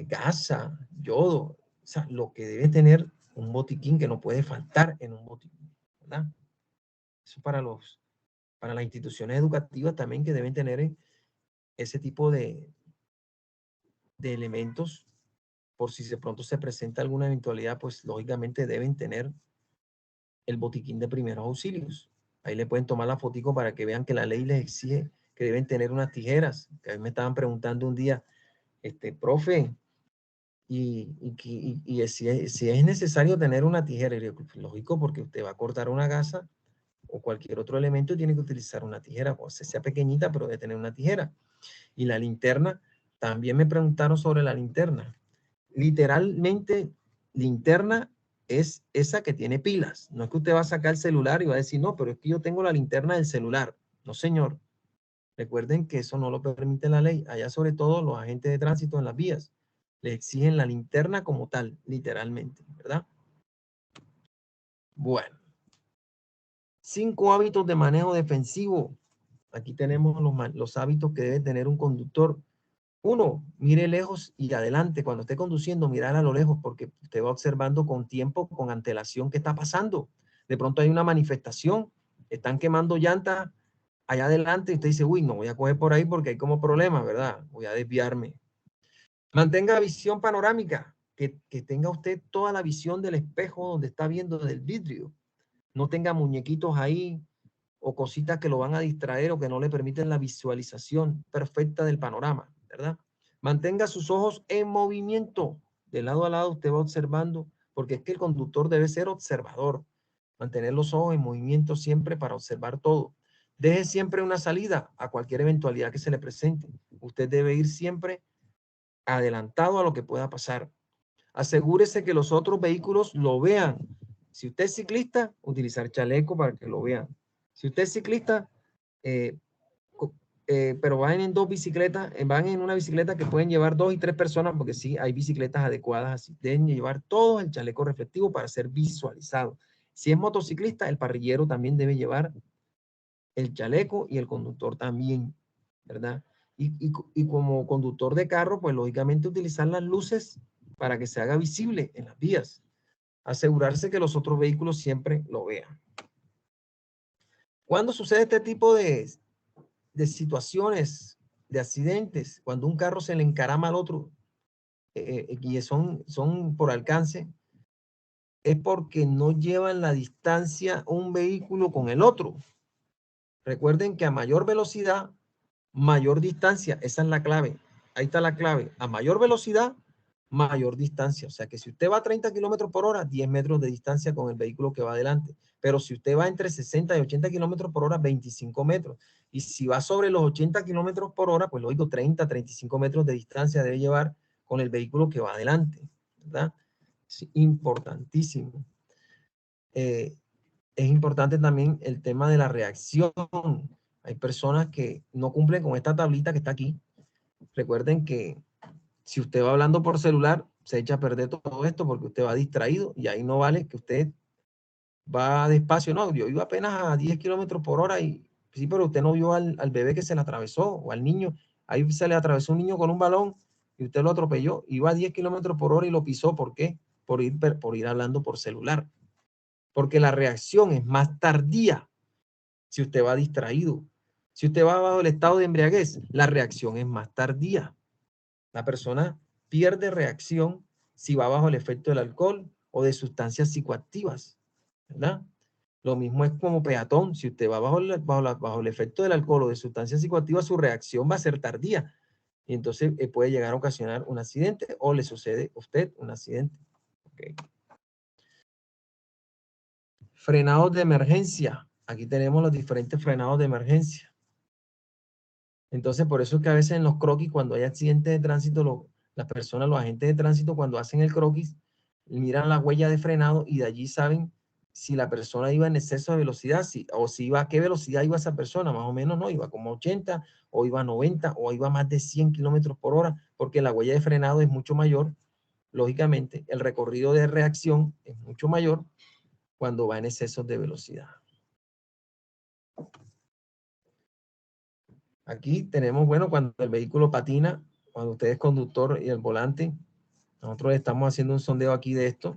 gasa, yodo, o sea, lo que debe tener un botiquín que no puede faltar en un botiquín, ¿verdad? Eso para las instituciones educativas también que deben tener ese tipo de elementos por si de pronto se presenta alguna eventualidad, pues lógicamente deben tener el botiquín de primeros auxilios. Ahí le pueden tomar la fotico para que vean que la ley les exige que deben tener unas tijeras. Que a mí me estaban preguntando un día, profe, si es necesario tener una tijera. Y yo, pues, lógico, porque usted va a cortar una gasa o cualquier otro elemento y tiene que utilizar una tijera, o sea pequeñita, pero debe tener una tijera. Y la linterna, también me preguntaron sobre la linterna. Literalmente, linterna es esa que tiene pilas. No es que usted va a sacar el celular y va a decir, no, pero es que yo tengo la linterna del celular. No, señor. Recuerden que eso no lo permite la ley. Allá sobre todo los agentes de tránsito en las vías le exigen la linterna como tal, literalmente, ¿verdad? Bueno, 5 hábitos de manejo defensivo. Aquí tenemos los hábitos que debe tener un conductor. 1, mire lejos y adelante. Cuando esté conduciendo, mirar a lo lejos porque usted va observando con tiempo, con antelación qué está pasando. De pronto hay una manifestación, están quemando llantas allá adelante y usted dice, uy, no voy a coger por ahí porque hay como problemas, ¿verdad? Voy a desviarme. Mantenga visión panorámica, que tenga usted toda la visión del espejo donde está viendo del vidrio. No tenga muñequitos ahí o cositas que lo van a distraer o que no le permiten la visualización perfecta del panorama, ¿verdad? Mantenga sus ojos en movimiento. De lado a lado usted va observando, porque es que el conductor debe ser observador. Mantener los ojos en movimiento siempre para observar todo. Deje siempre una salida a cualquier eventualidad que se le presente. Usted debe ir siempre adelantado a lo que pueda pasar. Asegúrese que los otros vehículos lo vean. Si usted es ciclista, utilizar chaleco para que lo vean. Si usted es ciclista, eh, pero van en 2 bicicletas, van en una bicicleta que pueden llevar 2 y 3 personas, porque sí, hay bicicletas adecuadas así. Deben llevar todo el chaleco reflectivo para ser visualizado. Si es motociclista, el parrillero también debe llevar el chaleco y el conductor también, ¿verdad? Y como conductor de carro, pues lógicamente utilizar las luces para que se haga visible en las vías. Asegurarse que los otros vehículos siempre lo vean. Cuando sucede este tipo de situaciones, de accidentes, cuando un carro se le encarama al otro y son por alcance, es porque no llevan la distancia un vehículo con el otro. Recuerden que a mayor velocidad, mayor distancia. Esa es la clave. Ahí está la clave. A mayor velocidad, mayor distancia. O sea que si usted va a 30 kilómetros por hora, 10 metros de distancia con el vehículo que va adelante. Pero si usted va entre 60 y 80 kilómetros por hora, 25 metros. Y si va sobre los 80 kilómetros por hora, pues lógico, 30, 35 metros de distancia debe llevar con el vehículo que va adelante. ¿Verdad? Es importantísimo. Es importante también el tema de la reacción. Hay personas que no cumplen con esta tablita que está aquí. Recuerden que si usted va hablando por celular, se echa a perder todo esto porque usted va distraído y ahí no vale que usted va despacio. No, yo iba apenas a 10 kilómetros por hora y sí, pero usted no vio al bebé que se le atravesó o al niño. Ahí se le atravesó un niño con un balón y usted lo atropelló. Iba a 10 kilómetros por hora y lo pisó. ¿Por qué? Por ir hablando por celular. Porque la reacción es más tardía si usted va distraído. Si usted va bajo el estado de embriaguez, la reacción es más tardía. La persona pierde reacción si va bajo el efecto del alcohol o de sustancias psicoactivas, ¿verdad? Lo mismo es como peatón. Si usted va bajo el efecto del alcohol o de sustancias psicoactivas, su reacción va a ser tardía. Y entonces puede llegar a ocasionar un accidente o le sucede a usted un accidente. Okay. Frenados de emergencia. Aquí tenemos los diferentes frenados de emergencia. Entonces, por eso es que a veces en los croquis, cuando hay accidentes de tránsito, las personas, los agentes de tránsito, cuando hacen el croquis, miran la huella de frenado y de allí saben si la persona iba en exceso de velocidad o si iba a qué velocidad iba esa persona, más o menos, no, iba como 80 o iba a 90 o iba a más de 100 kilómetros por hora, porque la huella de frenado es mucho mayor. Lógicamente, el recorrido de reacción es mucho mayor cuando va en exceso de velocidad. Aquí tenemos, bueno, cuando el vehículo patina, cuando usted es conductor y el volante, nosotros estamos haciendo un sondeo aquí de esto.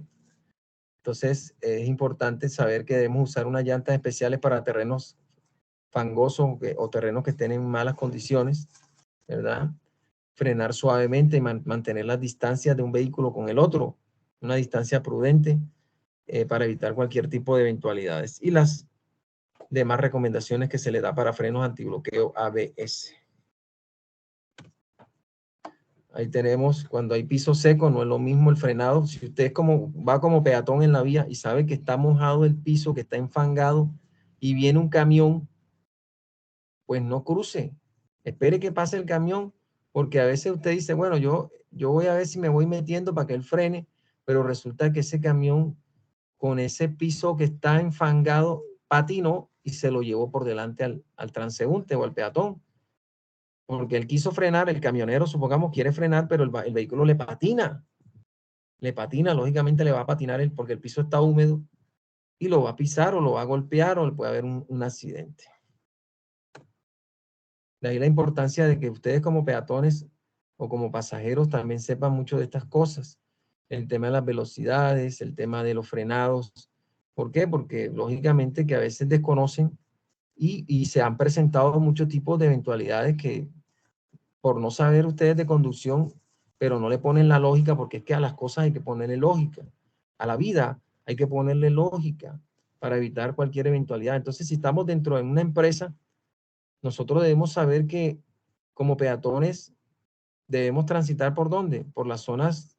Entonces, es importante saber que debemos usar unas llantas especiales para terrenos fangosos o terrenos que estén en malas condiciones, ¿verdad? Frenar suavemente y mantener las distancias de un vehículo con el otro, una distancia prudente para evitar cualquier tipo de eventualidades. Y las demás recomendaciones que se le da para frenos antibloqueo ABS. Ahí tenemos, cuando hay piso seco, no es lo mismo el frenado. Si usted va como peatón en la vía y sabe que está mojado el piso, que está enfangado, y viene un camión, pues no cruce. Espere que pase el camión, porque a veces usted dice, bueno, yo voy a ver si me voy metiendo para que él frene, pero resulta que ese camión, con ese piso que está enfangado, patinó y se lo llevó por delante al transeúnte o al peatón. Porque él quiso frenar, el camionero, supongamos, quiere frenar, pero el vehículo le patina, lógicamente le va a patinar porque el piso está húmedo y lo va a pisar o lo va a golpear o le puede haber un accidente. De ahí la importancia de que ustedes como peatones o como pasajeros también sepan mucho de estas cosas. El tema de las velocidades, el tema de los frenados. ¿Por qué? Porque lógicamente que a veces desconocen y se han presentado muchos tipos de eventualidades que por no saber ustedes de conducción, pero no le ponen la lógica, porque es que a las cosas hay que ponerle lógica. A la vida hay que ponerle lógica para evitar cualquier eventualidad. Entonces, si estamos dentro de una empresa, nosotros debemos saber que como peatones debemos transitar ¿por dónde? Por las zonas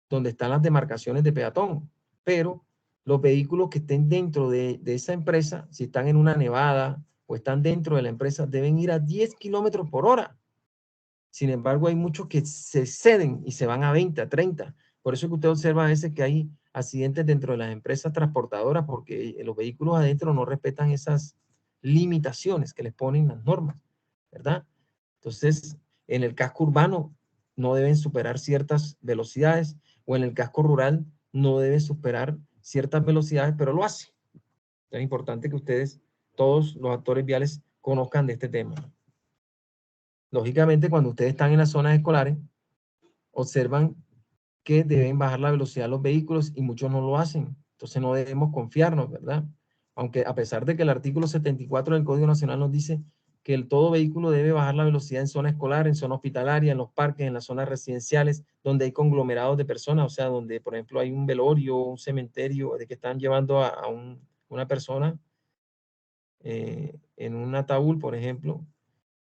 donde están las demarcaciones de peatón. Pero los vehículos que estén dentro de esa empresa, si están en una nevada o están dentro de la empresa, deben ir a 10 kilómetros por hora. Sin embargo, hay muchos que se ceden y se van a 20, a 30. Por eso que usted observa a veces que hay accidentes dentro de las empresas transportadoras porque los vehículos adentro no respetan esas limitaciones que les ponen las normas, ¿verdad? Entonces, en el casco urbano no deben superar ciertas velocidades o en el casco rural no deben superar ciertas velocidades, pero lo hace. Es importante que ustedes, todos los actores viales, conozcan de este tema. Lógicamente, cuando ustedes están en las zonas escolares, observan que deben bajar la velocidad de los vehículos y muchos no lo hacen. Entonces no debemos confiarnos, ¿verdad? Aunque a pesar de que el artículo 74 del Código Nacional nos dice que todo vehículo debe bajar la velocidad en zona escolar, en zona hospitalaria, en los parques, en las zonas residenciales, donde hay conglomerados de personas, o sea, donde, por ejemplo, hay un velorio, un cementerio, de que están llevando a una persona en un ataúd, por ejemplo,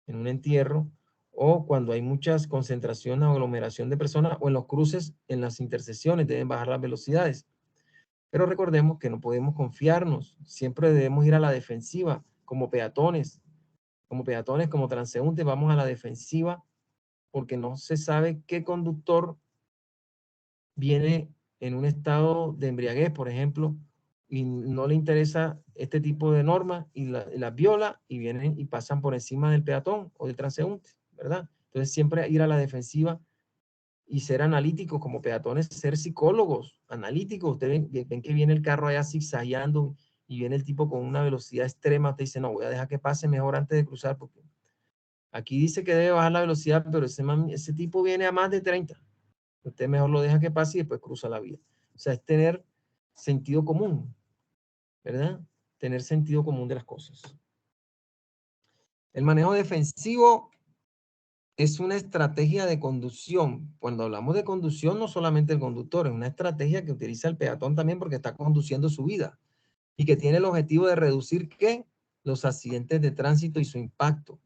en un entierro, o cuando hay muchas concentraciones o aglomeración de personas, o en los cruces, en las intersecciones, deben bajar las velocidades. Pero recordemos que no podemos confiarnos, siempre debemos ir a la defensiva, como peatones, como transeúntes, vamos a la defensiva, porque no se sabe qué conductor viene en un estado de embriaguez, por ejemplo, y no le interesa este tipo de normas y las viola y vienen y pasan por encima del peatón o del transeúnte, ¿verdad? Entonces siempre ir a la defensiva y ser analíticos como peatones, ser psicólogos, analíticos. Ustedes ven que viene el carro allá zigzagueando y viene el tipo con una velocidad extrema, usted dice, no, voy a dejar que pase mejor antes de cruzar, porque aquí dice que debe bajar la velocidad, pero ese tipo viene a más de 30. Usted mejor lo deja que pase y después cruza la vía. O sea, es tener sentido común, ¿verdad? Tener sentido común de las cosas. El manejo defensivo es una estrategia de conducción. Cuando hablamos de conducción, no solamente el conductor, es una estrategia que utiliza el peatón también porque está conduciendo su vida y que tiene el objetivo de reducir ¿qué? Los accidentes de tránsito y su impacto.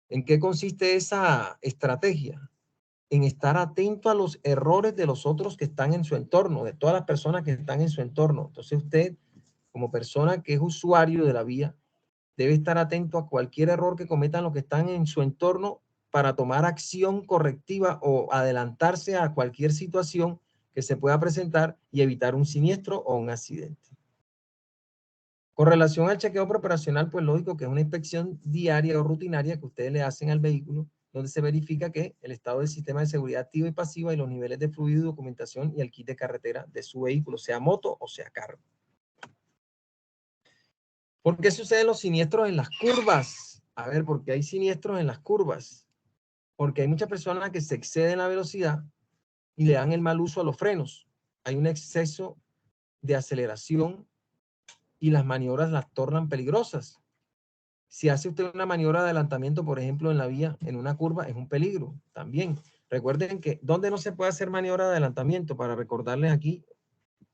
¿En qué consiste esa estrategia? En estar atento a los errores de los otros que están en su entorno, de todas las personas que están en su entorno. Entonces usted, como persona que es usuario de la vía, debe estar atento a cualquier error que cometan los que están en su entorno para tomar acción correctiva o adelantarse a cualquier situación que se pueda presentar y evitar un siniestro o un accidente. Con relación al chequeo operacional, pues lógico que es una inspección diaria o rutinaria que ustedes le hacen al vehículo, donde se verifica que el estado del sistema de seguridad activa y pasiva y los niveles de fluido y documentación y el kit de carretera de su vehículo, sea moto o sea carro. ¿Por qué suceden los siniestros en las curvas? A ver, porque hay siniestros en las curvas. porque hay muchas personas que se exceden la velocidad y le dan el mal uso a los frenos. Hay un exceso de aceleración y las maniobras las tornan peligrosas. Si hace usted una maniobra de adelantamiento, por ejemplo, en la vía, en una curva, es un peligro también. Recuerden que donde no se puede hacer maniobra de adelantamiento, para recordarles aquí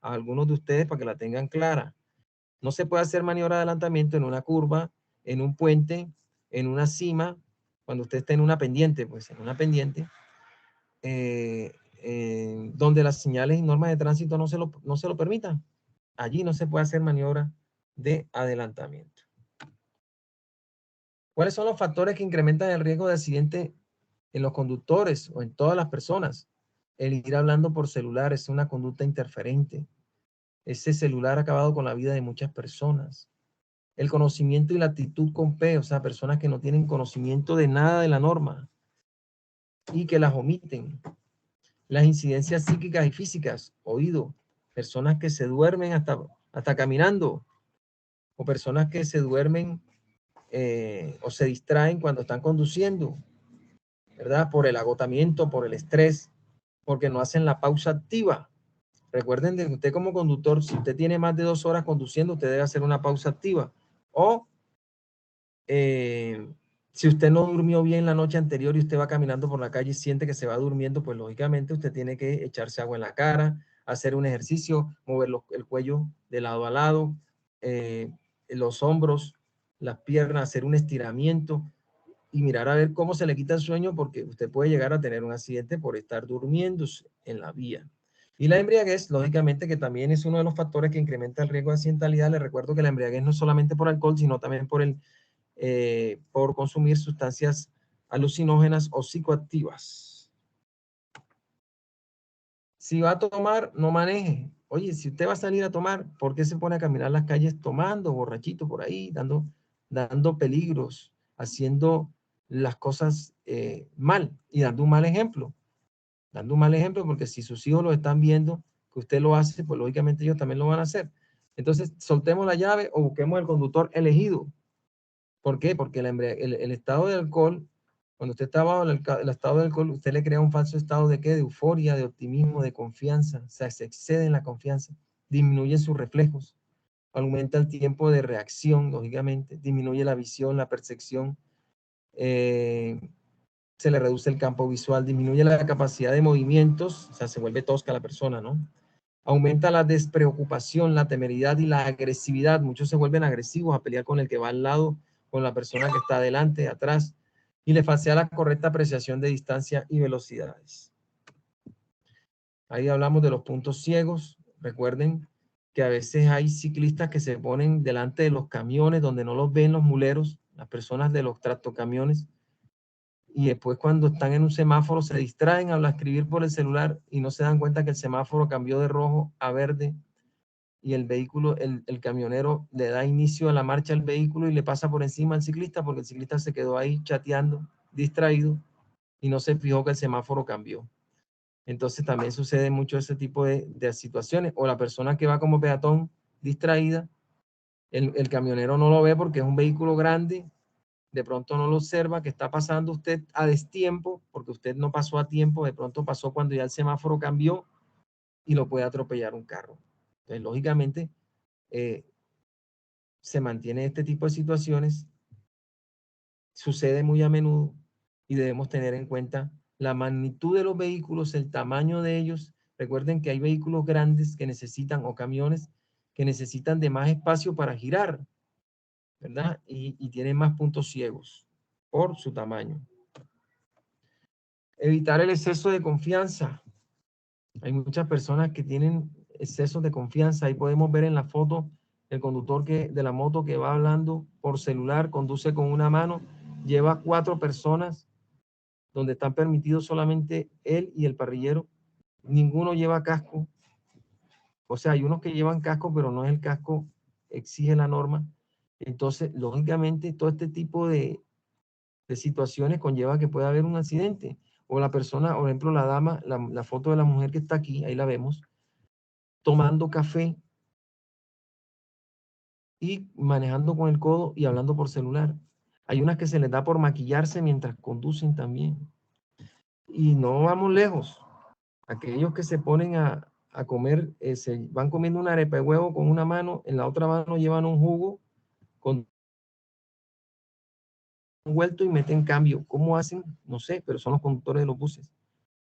a algunos de ustedes para que la tengan clara. No se puede hacer maniobra de adelantamiento en una curva, en un puente, en una cima, cuando usted está en una pendiente, pues en una pendiente, donde las señales y normas de tránsito no se lo permitan. Allí no se puede hacer maniobra de adelantamiento. ¿Cuáles son los factores que incrementan el riesgo de accidente en los conductores o en todas las personas? El ir hablando por celular es una conducta interferente. Ese celular ha acabado con la vida de muchas personas. El conocimiento y la actitud con P, o sea, personas que no tienen conocimiento de nada de la norma y que las omiten. Las incidencias psíquicas y físicas, oído, personas que se duermen hasta caminando, o personas que se duermen o se distraen cuando están conduciendo, ¿verdad? Por el agotamiento, por el estrés, porque no hacen la pausa activa. Recuerden que usted como conductor, si usted tiene más de 2 horas conduciendo, usted debe hacer una pausa activa. O si usted no durmió bien la noche anterior y usted va caminando por la calle y siente que se va durmiendo, pues lógicamente usted tiene que echarse agua en la cara, hacer un ejercicio, mover el cuello de lado a lado, los hombros, las piernas, hacer un estiramiento y mirar a ver cómo se le quita el sueño, porque usted puede llegar a tener un accidente por estar durmiendo en la vía. Y la embriaguez, lógicamente, que también es uno de los factores que incrementa el riesgo de accidentalidad. Les recuerdo que la embriaguez no es solamente por alcohol, sino también por consumir sustancias alucinógenas o psicoactivas. Si va a tomar, no maneje. Oye, si usted va a salir a tomar, ¿por qué se pone a caminar las calles tomando, borrachito por ahí, dando peligros, haciendo las cosas mal y dando un mal ejemplo? Dando un mal ejemplo, porque si sus hijos lo están viendo que usted lo hace, pues lógicamente ellos también lo van a hacer. Entonces, soltemos la llave o busquemos el conductor elegido. ¿Por qué? Porque el estado de alcohol, cuando usted está bajo el estado de alcohol, usted le crea un falso estado de ¿qué? De euforia, de optimismo, de confianza. O sea, se excede en la confianza, disminuye sus reflejos, aumenta el tiempo de reacción, lógicamente, disminuye la visión, la percepción, eh, se le reduce el campo visual, disminuye la capacidad de movimientos, o sea, se vuelve tosca la persona, ¿no? Aumenta la despreocupación, la temeridad y la agresividad. Muchos se vuelven agresivos a pelear con el que va al lado, con la persona que está adelante, atrás, y le falsea la correcta apreciación de distancia y velocidades. Ahí hablamos de los puntos ciegos. Recuerden que a veces hay ciclistas que se ponen delante de los camiones donde no los ven los muleros, las personas de los tractocamiones, y después cuando están en un semáforo se distraen al escribir por el celular y no se dan cuenta que el semáforo cambió de rojo a verde y el vehículo, el camionero le da inicio a la marcha al vehículo y le pasa por encima al ciclista porque el ciclista se quedó ahí chateando, distraído y no se fijó que el semáforo cambió. Entonces también sucede mucho ese tipo de situaciones. O la persona que va como peatón distraída, el camionero no lo ve porque es un vehículo grande, de pronto no lo observa que está pasando usted a destiempo, porque usted no pasó a tiempo, de pronto pasó cuando ya el semáforo cambió y lo puede atropellar un carro. Entonces, lógicamente, eh, se mantiene este tipo de situaciones, sucede muy a menudo y debemos tener en cuenta la magnitud de los vehículos, el tamaño de ellos. Recuerden que hay vehículos grandes que necesitan, o camiones que necesitan de más espacio para girar, ¿verdad? Y tienen más puntos ciegos por su tamaño. Evitar el exceso de confianza. Hay muchas personas que tienen exceso de confianza. Ahí podemos ver en la foto el conductor de la moto que va hablando por celular, conduce con una mano, lleva 4 personas donde están permitidos solamente él y el parrillero. Ninguno lleva casco. O sea, hay unos que llevan casco, pero no es el casco, exige la norma. Entonces, lógicamente, todo este tipo de situaciones conlleva que pueda haber un accidente. O la persona, por ejemplo, la dama, la foto de la mujer que está aquí, ahí la vemos, tomando café y manejando con el codo y hablando por celular. Hay unas que se les da por maquillarse mientras conducen también. Y no vamos lejos. Aquellos que se ponen a comer, se van comiendo una arepa de huevo con una mano, en la otra mano llevan un jugo con un vuelto y meten cambio. ¿Cómo hacen? No sé, pero son los conductores de los buses.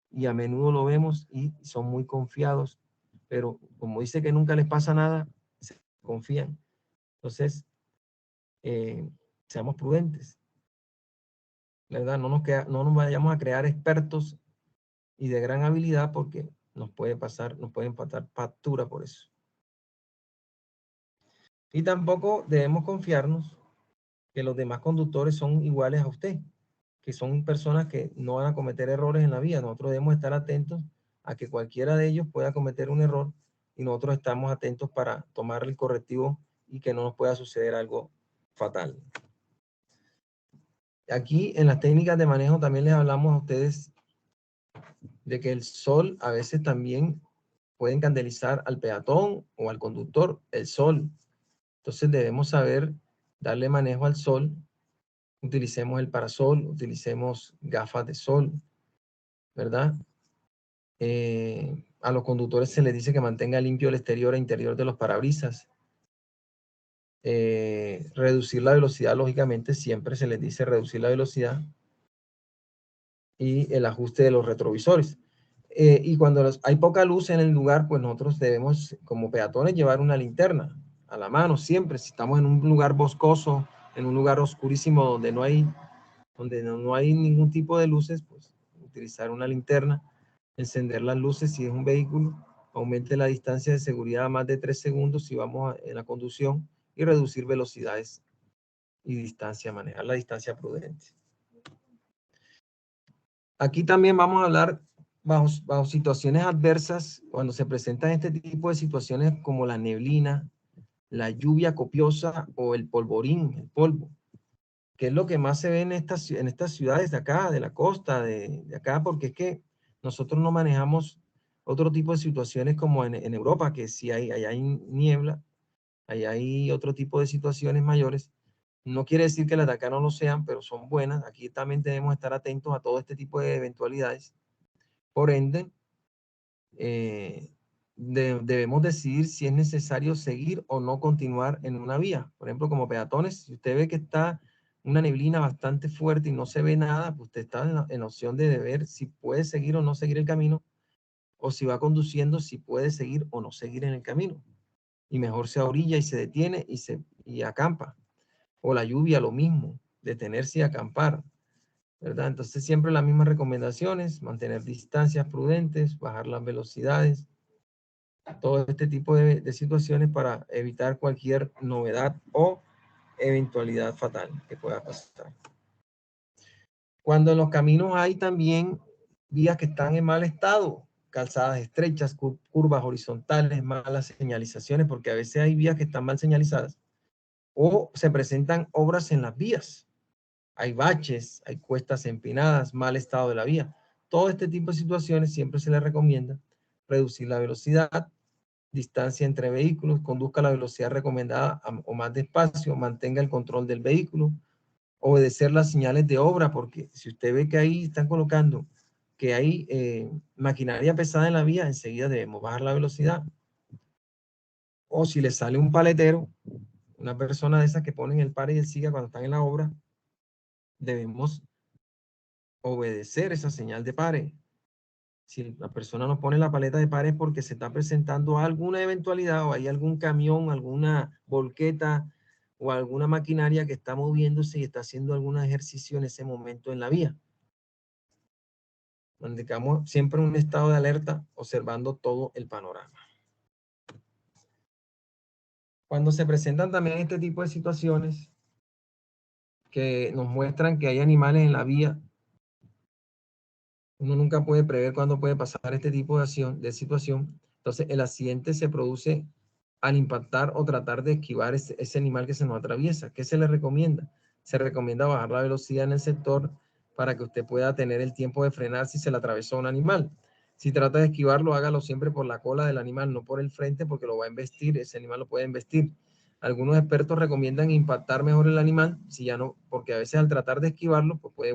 Y a menudo lo vemos y son muy confiados, pero como dice que nunca les pasa nada, se confían. Entonces, seamos prudentes, ¿verdad? No nos vayamos a crear expertos y de gran habilidad porque nos puede pasar, nos pueden pasar factura por eso. Y tampoco debemos confiarnos que los demás conductores son iguales a usted, que son personas que no van a cometer errores en la vida. Nosotros debemos estar atentos a que cualquiera de ellos pueda cometer un error y nosotros estamos atentos para tomar el correctivo y que no nos pueda suceder algo fatal. Aquí en las técnicas de manejo también les hablamos a ustedes de que el sol a veces también puede encandelizar al peatón o al conductor, el sol. Entonces debemos saber darle manejo al sol. Utilicemos el parasol, utilicemos gafas de sol, ¿verdad? A los conductores se les dice que mantenga limpio el exterior e interior de los parabrisas. Reducir la velocidad, lógicamente, siempre se les dice reducir la velocidad y el ajuste de los retrovisores. Y cuando hay poca luz en el lugar, pues nosotros debemos, como peatones, llevar una linterna a la mano siempre. Si estamos en un lugar boscoso, en un lugar oscurísimo donde no hay ningún tipo de luces, pues utilizar una linterna, encender las luces si es un vehículo, aumente la distancia de seguridad a más de 3 segundos si vamos en la conducción y reducir velocidades y distancia, manejar la distancia prudente. Aquí también vamos a hablar bajo situaciones adversas, cuando se presentan este tipo de situaciones como la neblina, la lluvia copiosa o el polvorín, el polvo, que es lo que más se ve en estas ciudades de acá, de la costa, de acá, porque es que nosotros no manejamos otro tipo de situaciones como en Europa, que si allá hay niebla, allá hay otro tipo de situaciones mayores. No quiere decir que las de acá no lo sean, pero son buenas. Aquí también debemos estar atentos a todo este tipo de eventualidades. Por ende, debemos decidir si es necesario seguir o no continuar en una vía. Por ejemplo, como peatones, si usted ve que está una neblina bastante fuerte y no se ve nada, pues usted está en la opción de ver si puede seguir o no seguir el camino, o si va conduciendo, si puede seguir o no seguir en el camino. Y mejor se orilla y se detiene y acampa. O la lluvia, lo mismo, detenerse y acampar, ¿verdad? Entonces siempre las mismas recomendaciones: mantener distancias prudentes, bajar las velocidades, todo este tipo de situaciones para evitar cualquier novedad o eventualidad fatal que pueda pasar. Cuando en los caminos hay también vías que están en mal estado, calzadas estrechas, curvas horizontales, malas señalizaciones, porque a veces hay vías que están mal señalizadas, o se presentan obras en las vías. Hay baches, hay cuestas empinadas, mal estado de la vía. Todo este tipo de situaciones siempre se les recomienda reducir la velocidad, distancia entre vehículos, conduzca a la velocidad recomendada o más despacio, mantenga el control del vehículo, obedecer las señales de obra, porque si usted ve que ahí están colocando que hay maquinaria pesada en la vía, enseguida debemos bajar la velocidad. O si le sale un paletero, una persona de esas que ponen el pare y el siga cuando están en la obra, debemos obedecer esa señal de pare. Si la persona no pone la paleta de pare es porque se está presentando alguna eventualidad o hay algún camión, alguna volqueta o alguna maquinaria que está moviéndose y está haciendo algún ejercicio en ese momento en la vía. Mantengamos siempre un estado de alerta observando todo el panorama. Cuando se presentan también este tipo de situaciones que nos muestran que hay animales en la vía, uno nunca puede prever cuándo puede pasar este tipo de situación. Entonces, el accidente se produce al impactar o tratar de esquivar ese animal que se nos atraviesa. ¿Qué se le recomienda? Se recomienda bajar la velocidad en el sector para que usted pueda tener el tiempo de frenar si se le atravesó un animal. Si trata de esquivarlo, hágalo siempre por la cola del animal, no por el frente, porque lo va a embestir, ese animal lo puede embestir. Algunos expertos recomiendan impactar mejor el animal, si ya no, porque a veces al tratar de esquivarlo, pues puede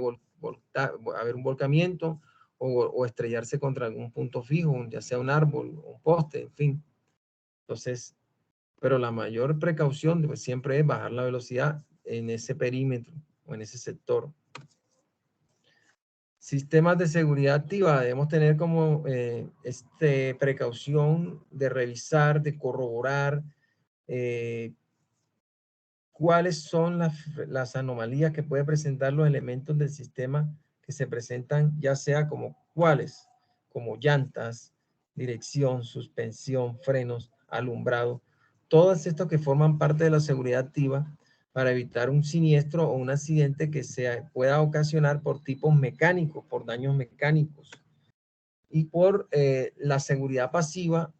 haber un volcamiento o estrellarse contra algún punto fijo, ya sea un árbol, un poste, en fin. Entonces, pero la mayor precaución pues, siempre es bajar la velocidad en ese perímetro o en ese sector. Sistemas de seguridad activa, debemos tener como precaución de revisar, de corroborar cuáles son las anomalías que pueden presentar los elementos del sistema que se presentan, ya sea como cuáles, como llantas, dirección, suspensión, frenos, alumbrado, todos estos que forman parte de la seguridad activa para evitar un siniestro o un accidente que se pueda ocasionar por tipos mecánicos, por daños mecánicos. Y por la seguridad pasiva,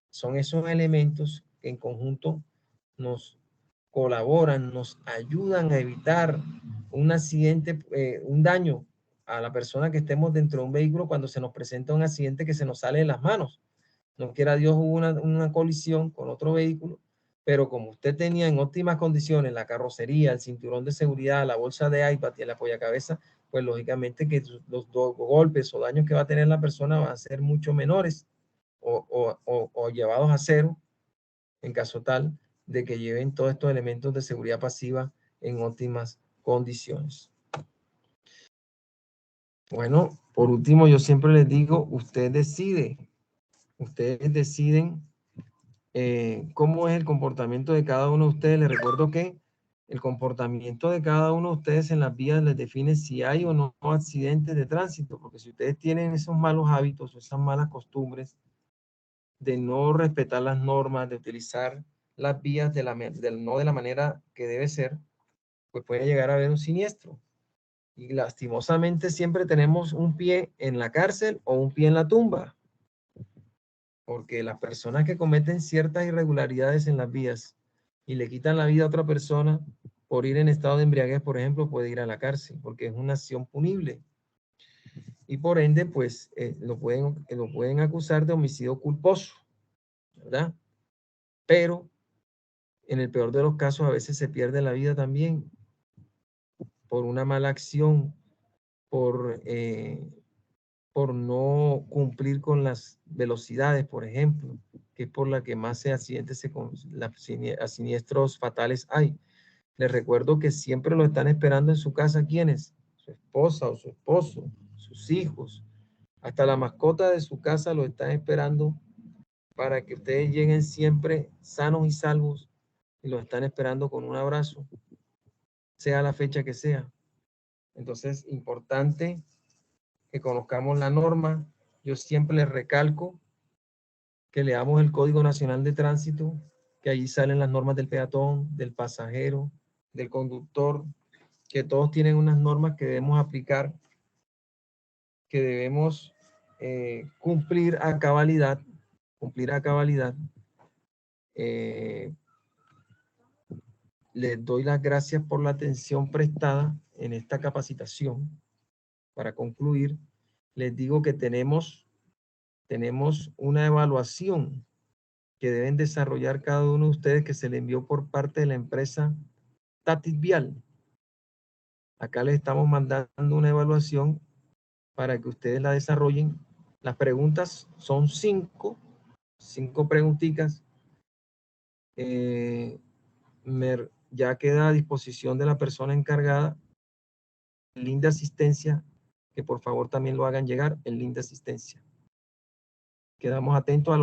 son esos elementos que en conjunto nos colaboran, nos ayudan a evitar un accidente, un daño a la persona que estemos dentro de un vehículo cuando se nos presenta un accidente que se nos sale de las manos. No quiera Dios, hubo una colisión con otro vehículo, pero como usted tenía en óptimas condiciones la carrocería, el cinturón de seguridad, la bolsa de iPad y el apoyacabezas, pues lógicamente que los golpes o daños que va a tener la persona van a ser mucho menores o llevados a cero en caso tal de que lleven todos estos elementos de seguridad pasiva en óptimas condiciones. Bueno, por último, yo siempre les digo, usted decide. Ustedes deciden cómo es el comportamiento de cada uno de ustedes. Les recuerdo que el comportamiento de cada uno de ustedes en las vías les define si hay o no accidentes de tránsito, porque si ustedes tienen esos malos hábitos o esas malas costumbres de no respetar las normas, de utilizar las vías no de la manera que debe ser, pues puede llegar a haber un siniestro. Y lastimosamente siempre tenemos un pie en la cárcel o un pie en la tumba, porque las personas que cometen ciertas irregularidades en las vías y le quitan la vida a otra persona por ir en estado de embriaguez, por ejemplo, puede ir a la cárcel, porque es una acción punible. Y por ende, pues, lo pueden acusar de homicidio culposo, ¿verdad? Pero en el peor de los casos a veces se pierde la vida también por una mala acción, por no cumplir con las velocidades, por ejemplo, que es por la que más accidentes, siniestros fatales hay. Les recuerdo que siempre lo están esperando en su casa, ¿quiénes? Su esposa o su esposo, sus hijos, hasta la mascota de su casa lo están esperando para que ustedes lleguen siempre sanos y salvos y lo están esperando con un abrazo, sea la fecha que sea. Entonces, importante que conozcamos la norma. Yo siempre les recalco que leamos el Código Nacional de Tránsito, que allí salen las normas del peatón, del pasajero, del conductor, que todos tienen unas normas que debemos aplicar, que debemos cumplir a cabalidad, les doy las gracias por la atención prestada en esta capacitación. Para concluir, les digo que tenemos una evaluación que deben desarrollar cada uno de ustedes que se le envió por parte de la empresa Tatis Vial. Acá les estamos mandando una evaluación para que ustedes la desarrollen. Las preguntas son cinco preguntitas. Ya queda a disposición de la persona encargada el link de asistencia, que por favor también lo hagan llegar, el link de asistencia. Quedamos atentos a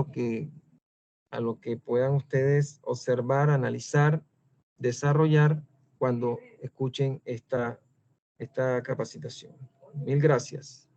lo que puedan ustedes observar, analizar, desarrollar cuando escuchen esta capacitación. Mil gracias.